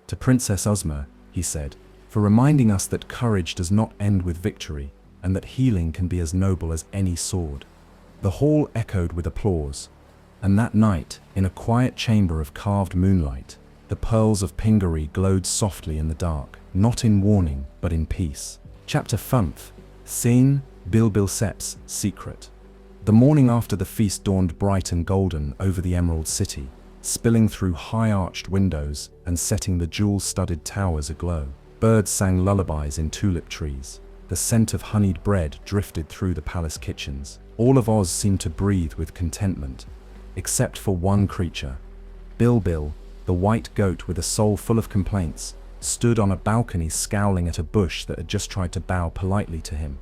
To Princess Ozma, he said, for reminding us that courage does not end with victory, and that healing can be as noble as any sword. The hall echoed with applause, and that night, in a quiet chamber of carved moonlight, the pearls of Pingaree glowed softly in the dark, not in warning, but in peace. Chapter 5. Scene: Bilbil Sep's Secret. The morning after the feast dawned bright and golden over the Emerald City, spilling through high-arched windows and setting the jewel-studded towers aglow. Birds sang lullabies in tulip trees. The scent of honeyed bread drifted through the palace kitchens. All of Oz seemed to breathe with contentment, except for one creature. Bilbil, the white goat with a soul full of complaints, stood on a balcony scowling at a bush that had just tried to bow politely to him.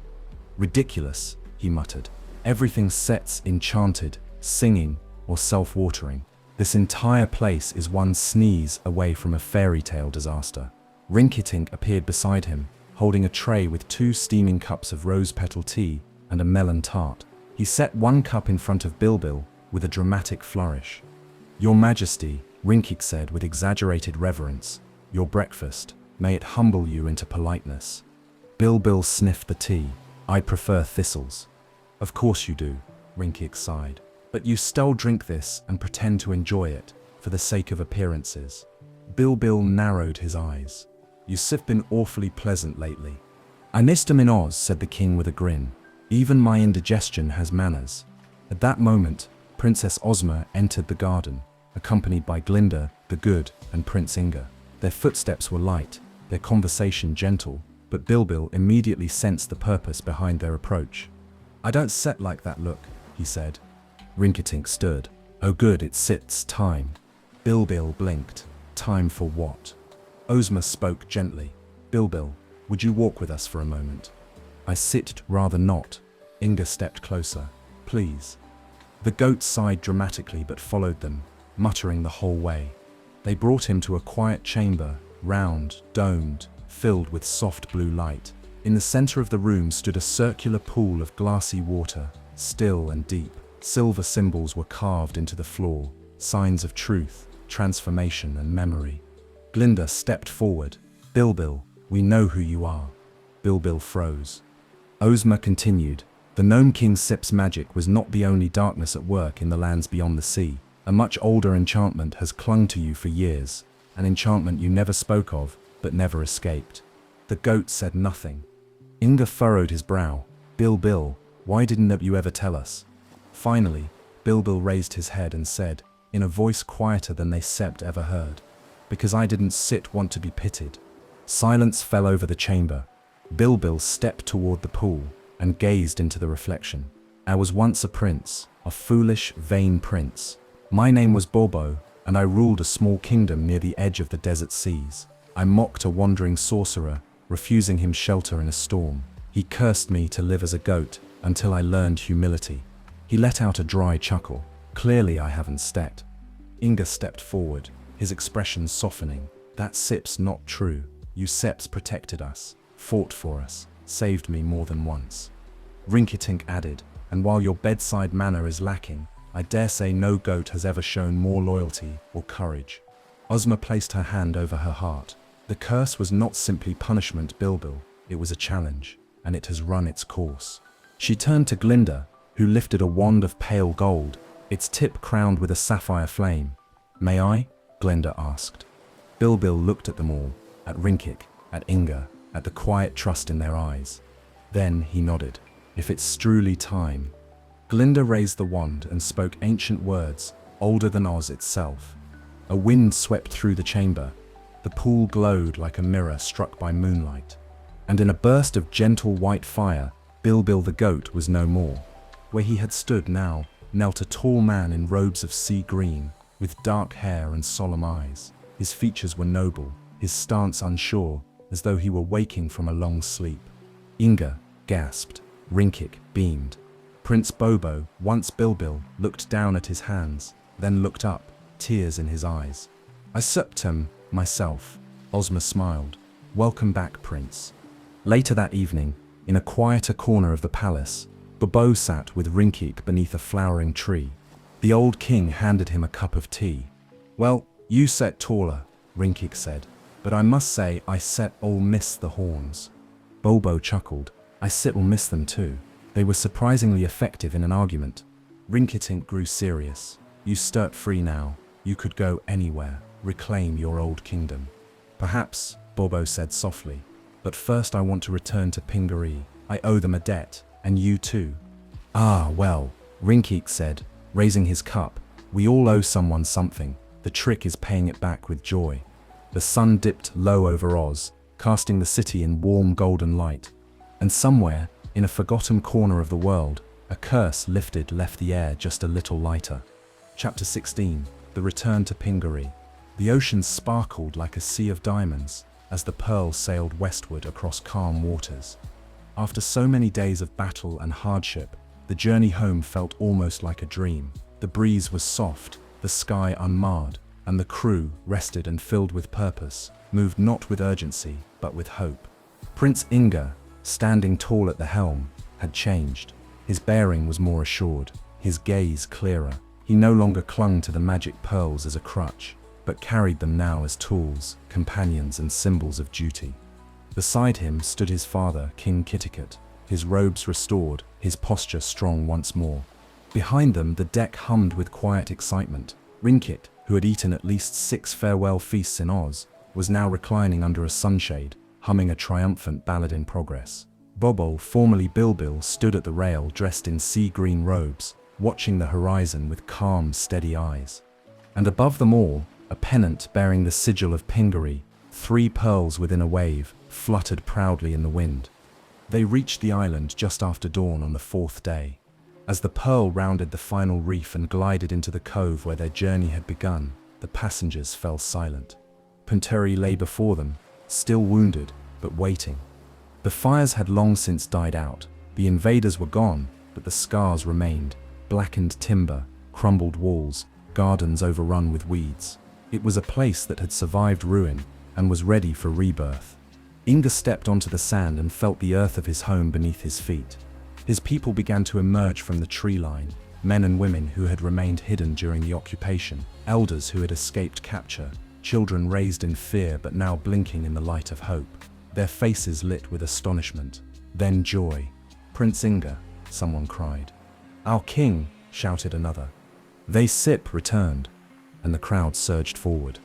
"Ridiculous," he muttered. "Everything sets enchanted, singing, or self-watering. This entire place is one sneeze away from a fairy tale disaster." Rinktink appeared beside him, holding a tray with 2 steaming cups of rose-petal tea and a melon tart. He set one cup in front of Bilbil with a dramatic flourish. "Your Majesty," Rinktink said with exaggerated reverence, "your breakfast, may it humble you into politeness." Bilbil sniffed the tea. "I prefer thistles." "Of course you do," Rinktink sighed. "But you still drink this and pretend to enjoy it, for the sake of appearances." Bilbil narrowed his eyes. "You've been awfully pleasant lately." "I missed him in Oz," said the king with a grin. "Even my indigestion has manners." At that moment, Princess Ozma entered the garden, accompanied by Glinda, the Good, and Prince Inga. Their footsteps were light, their conversation gentle, but Bilbil immediately sensed the purpose behind their approach. "I don't set like that, look," he said. Rinktink stood. "Oh good, it's time." Bilbil blinked. "Time for what?" Ozma spoke gently. "Bilbil, would you walk with us for a moment?" "I sit rather not." Inga stepped closer. "Please." The goat sighed dramatically but followed them, muttering the whole way. They brought him to a quiet chamber, round, domed, filled with soft blue light. In the center of the room stood a circular pool of glassy water, still and deep. Silver symbols were carved into the floor, signs of truth, transformation, and memory. Glinda stepped forward. "Bilbil, we know who you are." Bilbil froze. Ozma continued. "The Gnome King Sip's magic was not the only darkness at work in the lands beyond the sea. A much older enchantment has clung to you for years, an enchantment you never spoke of, but never escaped." The goat said nothing. Inga furrowed his brow. "Bilbil, why didn't you ever tell us?" Finally, Bilbil raised his head and said, in a voice quieter than they Sept ever heard, "Because I didn't want to be pitied." Silence fell over the chamber. Bilbil stepped toward the pool and gazed into the reflection. "I was once a prince, a foolish, vain prince. My name was Bobo, and I ruled a small kingdom near the edge of the desert seas. I mocked a wandering sorcerer, refusing him shelter in a storm. He cursed me to live as a goat until I learned humility." He let out a dry chuckle. "Clearly I haven't stepped." Inga stepped forward, his expression softening. "That Sip's not true." You Seps protected us, fought for us, saved me more than once. Rinktink added, and while your bedside manner is lacking, I dare say no goat has ever shown more loyalty or courage. Ozma placed her hand over her heart. The curse was not simply punishment, Bilbil, it was a challenge, and it has run its course. She turned to Glinda, who lifted a wand of pale gold, its tip crowned with a sapphire flame. May I? Glinda asked. Bilbil looked at them all, at Rinktink, at Inga, at the quiet trust in their eyes. Then he nodded. If it's truly time. Glinda raised the wand and spoke ancient words, older than Oz itself. A wind swept through the chamber. The pool glowed like a mirror struck by moonlight. And in a burst of gentle white fire, Bilbil the goat was no more. Where he had stood now, knelt a tall man in robes of sea green, with dark hair and solemn eyes. His features were noble, his stance unsure, as though he were waking from a long sleep. Inga gasped. Rinktink beamed. Prince Bobo, once Bilbil, looked down at his hands, then looked up, tears in his eyes. I supped him, myself. Ozma smiled. Welcome back, Prince. Later that evening, in a quieter corner of the palace, Bobo sat with Rinktink beneath a flowering tree. The old king handed him a cup of tea. Well, you set taller, Rinktink said, but I must say I set all miss the horns. Bobo chuckled. I sit will miss them too. They were surprisingly effective in an argument. Rinktink grew serious. You sturt free now. You could go anywhere, reclaim your old kingdom. Perhaps, Bobo said softly. But first I want to return to Pingaree. I owe them a debt, and you too. Ah, well, Rinktink said, raising his cup. We all owe someone something. The trick is paying it back with joy. The sun dipped low over Oz, casting the city in warm golden light. And somewhere, in a forgotten corner of the world, a curse lifted left the air just a little lighter. Chapter 16, The Return to Pingaree. The ocean sparkled like a sea of diamonds as the Pearl sailed westward across calm waters. After so many days of battle and hardship, the journey home felt almost like a dream. The breeze was soft, the sky unmarred, and the crew, rested and filled with purpose, moved not with urgency, but with hope. Prince Inga, standing tall at the helm, had changed. His bearing was more assured, his gaze clearer. He no longer clung to the magic pearls as a crutch, but carried them now as tools, companions, and symbols of duty. Beside him stood his father, King Kitticut, his robes restored, his posture strong once more. Behind them, the deck hummed with quiet excitement. Rinktink, who had eaten at least 6 farewell feasts in Oz, was now reclining under a sunshade, humming a triumphant ballad in progress. Bobo, formerly Bilbil, stood at the rail dressed in sea green robes, watching the horizon with calm, steady eyes. And above them all, a pennant bearing the sigil of Pingaree, 3 pearls within a wave, fluttered proudly in the wind. They reached the island just after dawn on the 4th day. As the Pearl rounded the final reef and glided into the cove where their journey had begun, the passengers fell silent. Pingaree lay before them, still wounded, but waiting. The fires had long since died out. The invaders were gone, but the scars remained. Blackened timber, crumbled walls, gardens overrun with weeds. It was a place that had survived ruin and was ready for rebirth. Inga stepped onto the sand and felt the earth of his home beneath his feet. His people began to emerge from the tree line, men and women who had remained hidden during the occupation, elders who had escaped capture, children raised in fear but now blinking in the light of hope, their faces lit with astonishment, then joy. Prince Inga, someone cried. Our king, shouted another. They Sip returned, and the crowd surged forward.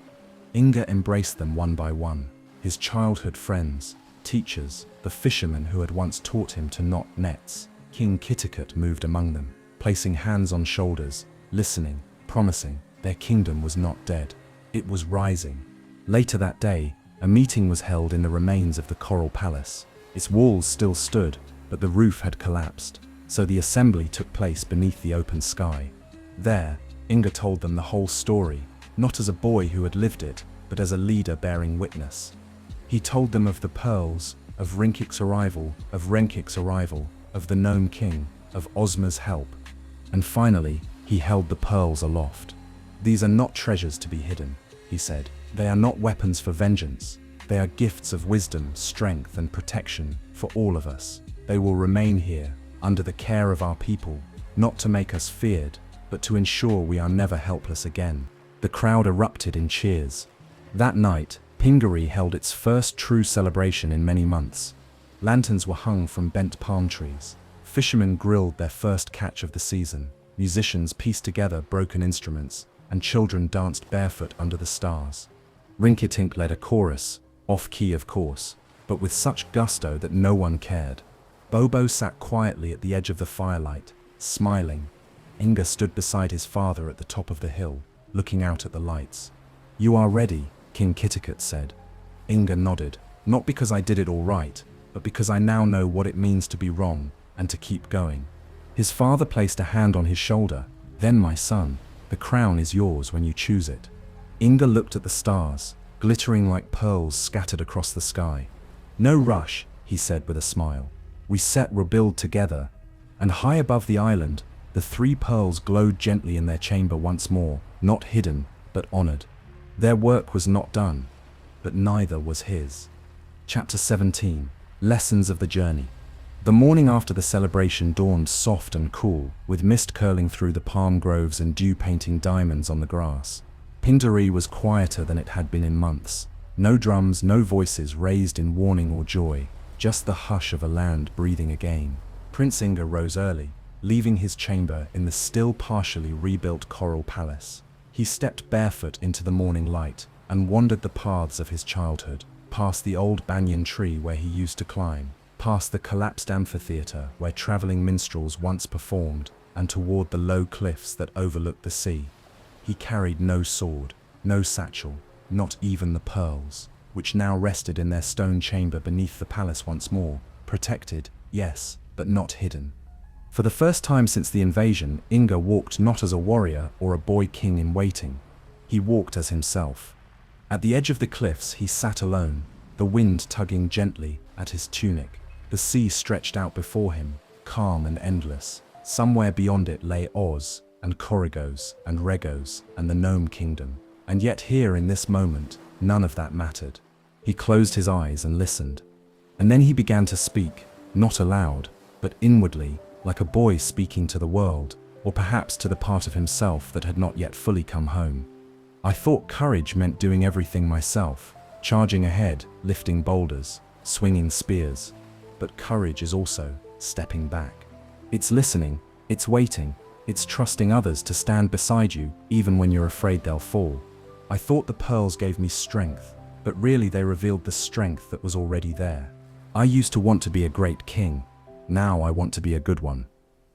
Inga embraced them one by one, his childhood friends, teachers, the fishermen who had once taught him to knot nets. King Kitticut moved among them, placing hands on shoulders, listening, promising their kingdom was not dead. It was rising. Later that day, a meeting was held in the remains of the Coral Palace. Its walls still stood, but the roof had collapsed, so the assembly took place beneath the open sky. There, Inga told them the whole story, not as a boy who had lived it, but as a leader bearing witness. He told them of the pearls, of Rinkink's arrival, of the Gnome King, of Ozma's help. And finally, he held the pearls aloft. These are not treasures to be hidden, he said. They are not weapons for vengeance. They are gifts of wisdom, strength, and protection for all of us. They will remain here, under the care of our people, not to make us feared, but to ensure we are never helpless again." The crowd erupted in cheers. That night, Pingaree held its first true celebration in many months. Lanterns were hung from bent palm trees. Fishermen grilled their first catch of the season. Musicians pieced together broken instruments, and children danced barefoot under the stars. Rinktink led a chorus, off-key of course, but with such gusto that no one cared. Bobo sat quietly at the edge of the firelight, smiling. Inga stood beside his father at the top of the hill, looking out at the lights. "You are ready," King Kitticut said. Inga nodded, "Not because I did it all right, but because I now know what it means to be wrong and to keep going." His father placed a hand on his shoulder. "Then, my son, the crown is yours when you choose it." Inga looked at the stars, glittering like pearls scattered across the sky. "No rush," he said with a smile. "We set rebuild together." And high above the island, the 3 pearls glowed gently in their chamber once more, not hidden, but honored. Their work was not done, but neither was his. Chapter 17. Lessons of the Journey. The morning after the celebration dawned soft and cool, with mist curling through the palm groves and dew painting diamonds on the grass. Pingaree was quieter than it had been in months. No drums, no voices raised in warning or joy, just the hush of a land breathing again. Prince Inga rose early, leaving his chamber in the still partially rebuilt coral palace. He stepped barefoot into the morning light and wandered the paths of his childhood, past the old banyan tree where he used to climb, past the collapsed amphitheater where traveling minstrels once performed, and toward the low cliffs that overlooked the sea. He carried no sword, no satchel, not even the pearls, which now rested in their stone chamber beneath the palace once more, protected, yes, but not hidden. For the first time since the invasion, Inga walked not as a warrior or a boy king in waiting. He walked as himself. At the edge of the cliffs he sat alone, the wind tugging gently at his tunic. The sea stretched out before him, calm and endless. Somewhere beyond it lay Oz, and Korrigos, and Regos, and the Gnome Kingdom. And yet here in this moment, none of that mattered. He closed his eyes and listened. And then he began to speak, not aloud, but inwardly, like a boy speaking to the world, or perhaps to the part of himself that had not yet fully come home. "I thought courage meant doing everything myself, charging ahead, lifting boulders, swinging spears. But courage is also stepping back. It's listening, it's waiting, it's trusting others to stand beside you even when you're afraid they'll fall. I thought the pearls gave me strength, but really they revealed the strength that was already there. I used to want to be a great king. Now I want to be a good one."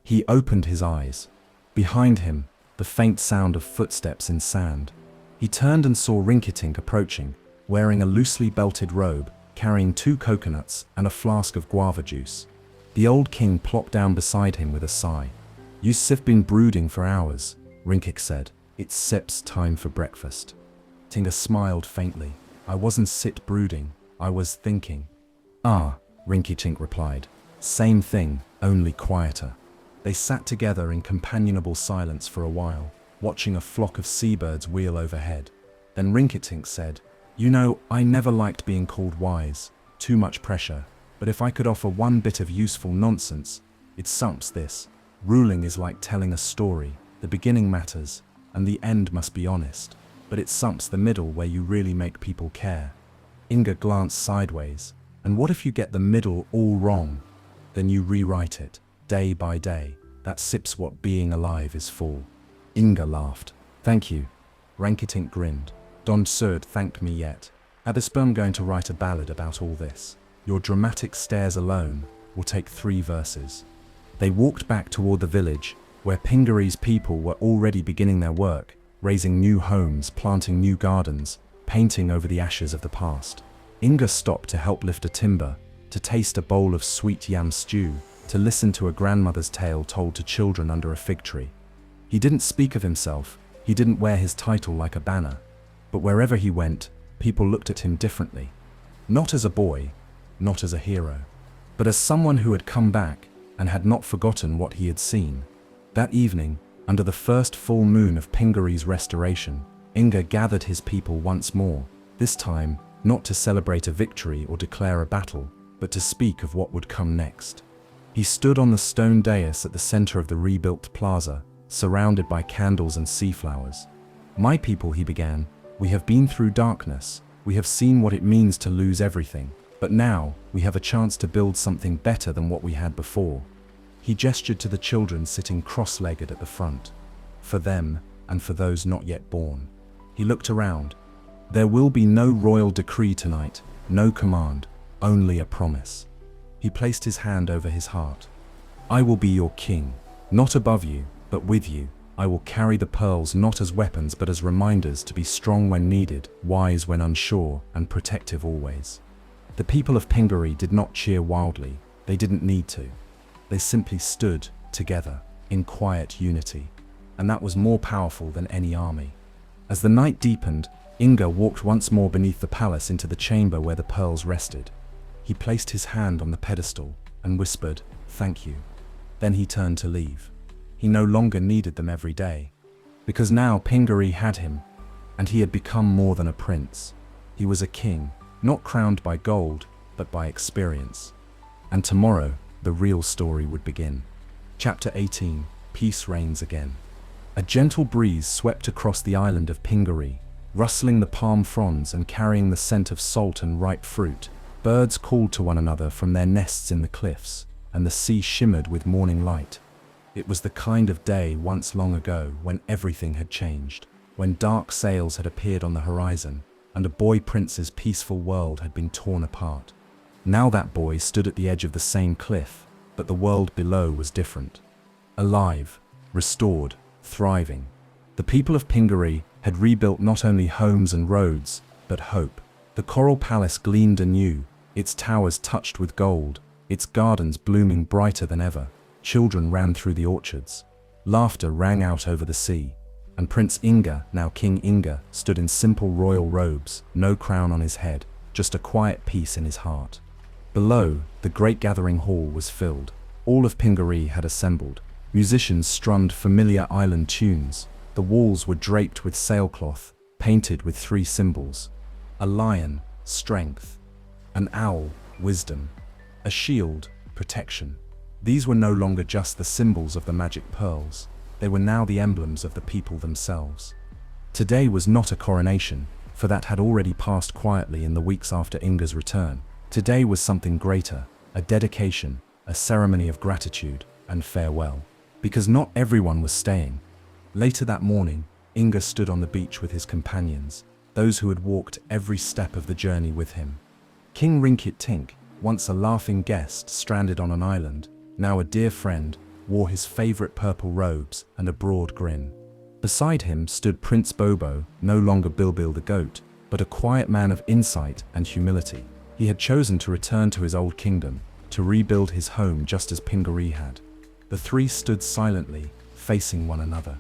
He opened his eyes. Behind him, the faint sound of footsteps in sand. He turned and saw Rinktink approaching, wearing a loosely belted robe, carrying 2 coconuts and a flask of guava juice. The old king plopped down beside him with a sigh. "You've been brooding for hours," Rinktink said. "It's Sip's time for breakfast." Tinga smiled faintly. "I wasn't sit brooding, I was thinking." "Ah," Rinktink replied. "Same thing, only quieter." They sat together in companionable silence for a while, watching a flock of seabirds wheel overhead. Then Rinktink said, "You know, I never liked being called wise, too much pressure, but if I could offer one bit of useful nonsense, it sumps this. Ruling is like telling a story. The beginning matters, and the end must be honest, but it sumps the middle where you really make people care." Inga glanced sideways. "And what if you get the middle all wrong? Then you rewrite it, day by day. That Sip's what being alive is for." Inga laughed. "Thank you." Rinktink grinned. "Don Sud thanked me yet. Adaptation going to write a ballad about all this. Your dramatic stares alone will take 3 verses." They walked back toward the village, where Pingaree's people were already beginning their work, raising new homes, planting new gardens, painting over the ashes of the past. Inga stopped to help lift a timber, to taste a bowl of sweet yam stew, to listen to a grandmother's tale told to children under a fig tree. He didn't speak of himself, he didn't wear his title like a banner, but wherever he went, people looked at him differently. Not as a boy, not as a hero, but as someone who had come back and had not forgotten what he had seen. That evening, under the first full moon of Pingaree's restoration, Inga gathered his people once more, this time not to celebrate a victory or declare a battle, but to speak of what would come next. He stood on the stone dais at the center of the rebuilt plaza, surrounded by candles and sea flowers. "My people," he began, "we have been through darkness, we have seen what it means to lose everything, but now we have a chance to build something better than what we had before." He gestured to the children sitting cross-legged at the front. "For them, and for those not yet born." He looked around. "There will be no royal decree tonight, no command, only a promise." He placed his hand over his heart. "I will be your king, not above you, but with you. I will carry the pearls not as weapons but as reminders to be strong when needed, wise when unsure, and protective always." The people of Pingaree did not cheer wildly. They didn't need to. They simply stood together in quiet unity, and that was more powerful than any army. As the night deepened, Inga walked once more beneath the palace into the chamber where the pearls rested. He placed his hand on the pedestal and whispered, "Thank you." Then he turned to leave. He no longer needed them every day, because now Pingaree had him, and he had become more than a prince. He was a king, not crowned by gold, but by experience. And tomorrow, the real story would begin. Chapter 18, Peace Reigns Again. A gentle breeze swept across the island of Pingaree, rustling the palm fronds and carrying the scent of salt and ripe fruit. Birds called to one another from their nests in the cliffs, and the sea shimmered with morning light. It was the kind of day once long ago when everything had changed, when dark sails had appeared on the horizon, and a boy prince's peaceful world had been torn apart. Now that boy stood at the edge of the same cliff, but the world below was different. Alive, restored, thriving. The people of Pingaree had rebuilt not only homes and roads, but hope. The coral palace gleamed anew, its towers touched with gold, its gardens blooming brighter than ever. Children ran through the orchards. Laughter rang out over the sea. And Prince Inga, now King Inga, stood in simple royal robes, no crown on his head, just a quiet peace in his heart. Below, the great gathering hall was filled. All of Pingaree had assembled. Musicians strummed familiar island tunes. The walls were draped with sailcloth, painted with 3 symbols. A lion, strength. An owl, wisdom. A shield, protection. These were no longer just the symbols of the magic pearls. They were now the emblems of the people themselves. Today was not a coronation, for that had already passed quietly in the weeks after Inga's return. Today was something greater, a dedication, a ceremony of gratitude and farewell. Because not everyone was staying. Later that morning, Inga stood on the beach with his companions, those who had walked every step of the journey with him. King Rinktink, once a laughing guest stranded on an island, now a dear friend, wore his favorite purple robes and a broad grin. Beside him stood Prince Bobo, no longer Bilbil the goat, but a quiet man of insight and humility. He had chosen to return to his old kingdom, to rebuild his home just as Pingaree had. The 3 stood silently, facing one another.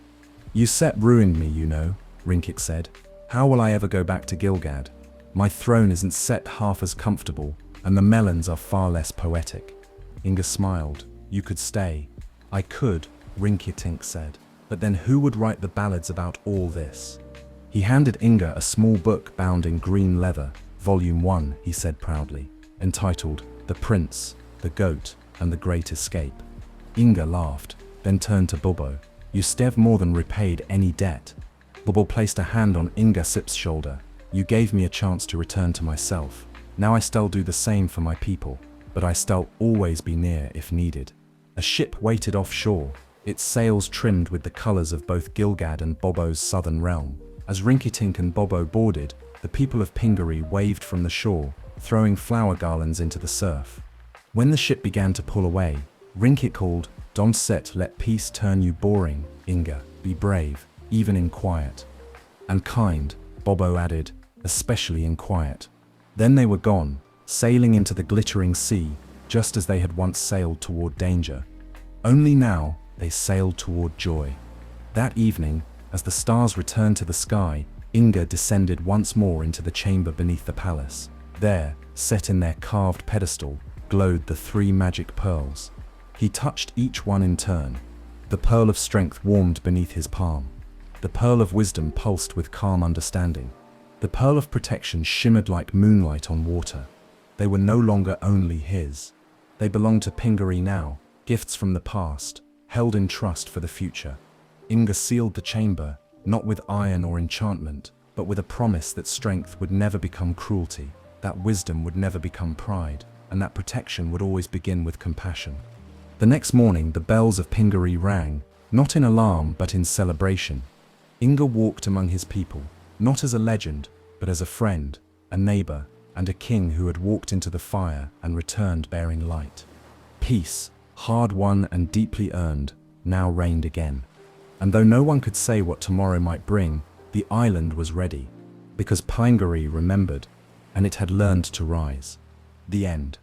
"You set ruined me, you know," Rinktink said. "How will I ever go back to Gilgad? My throne isn't set half as comfortable, and the melons are far less poetic." Inga smiled. "You could stay." "I could," Rinktink said. "But then who would write the ballads about all this?" He handed Inga a small book bound in green leather, Volume 1, he said proudly, entitled The Prince, the Goat, and the Great Escape. Inga laughed, then turned to Bobo. "You stave more than repaid any debt." Bobo placed a hand on Inga Sip's shoulder. "You gave me a chance to return to myself. Now I still do the same for my people, but I still always be near if needed." A ship waited offshore, its sails trimmed with the colors of both Gilgad and Bobo's southern realm. As Rinktink and Bobo boarded, the people of Pingaree waved from the shore, throwing flower garlands into the surf. When the ship began to pull away, Rinktink called, "Don't set let peace turn you boring, Inga. Be brave, even in quiet." "And kind," Bobo added, "especially in quiet." Then they were gone, sailing into the glittering sea, just as they had once sailed toward danger. Only now, they sailed toward joy. That evening, as the stars returned to the sky, Inga descended once more into the chamber beneath the palace. There, set in their carved pedestal, glowed the 3 magic pearls. He touched each one in turn. The pearl of strength warmed beneath his palm. The pearl of wisdom pulsed with calm understanding. The pearl of protection shimmered like moonlight on water. They were no longer only his. They belonged to Pingaree now, gifts from the past, held in trust for the future. Inga sealed the chamber, not with iron or enchantment, but with a promise that strength would never become cruelty, that wisdom would never become pride, and that protection would always begin with compassion. The next morning, the bells of Pingaree rang, not in alarm but in celebration. Inga walked among his people, not as a legend, but as a friend, a neighbor, and a king who had walked into the fire and returned bearing light. Peace, hard won and deeply earned, now reigned again. And though no one could say what tomorrow might bring, the island was ready, because Pingaree remembered, and it had learned to rise. The end.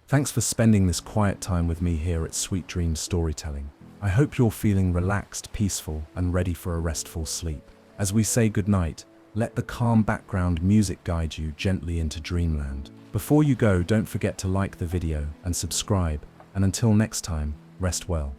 Thanks for spending this quiet time with me here at Sweet Dreams Storytelling. I hope you're feeling relaxed, peaceful, and ready for a restful sleep. As we say goodnight, let the calm background music guide you gently into dreamland. Before you go, don't forget to like the video and subscribe, and until next time, rest well.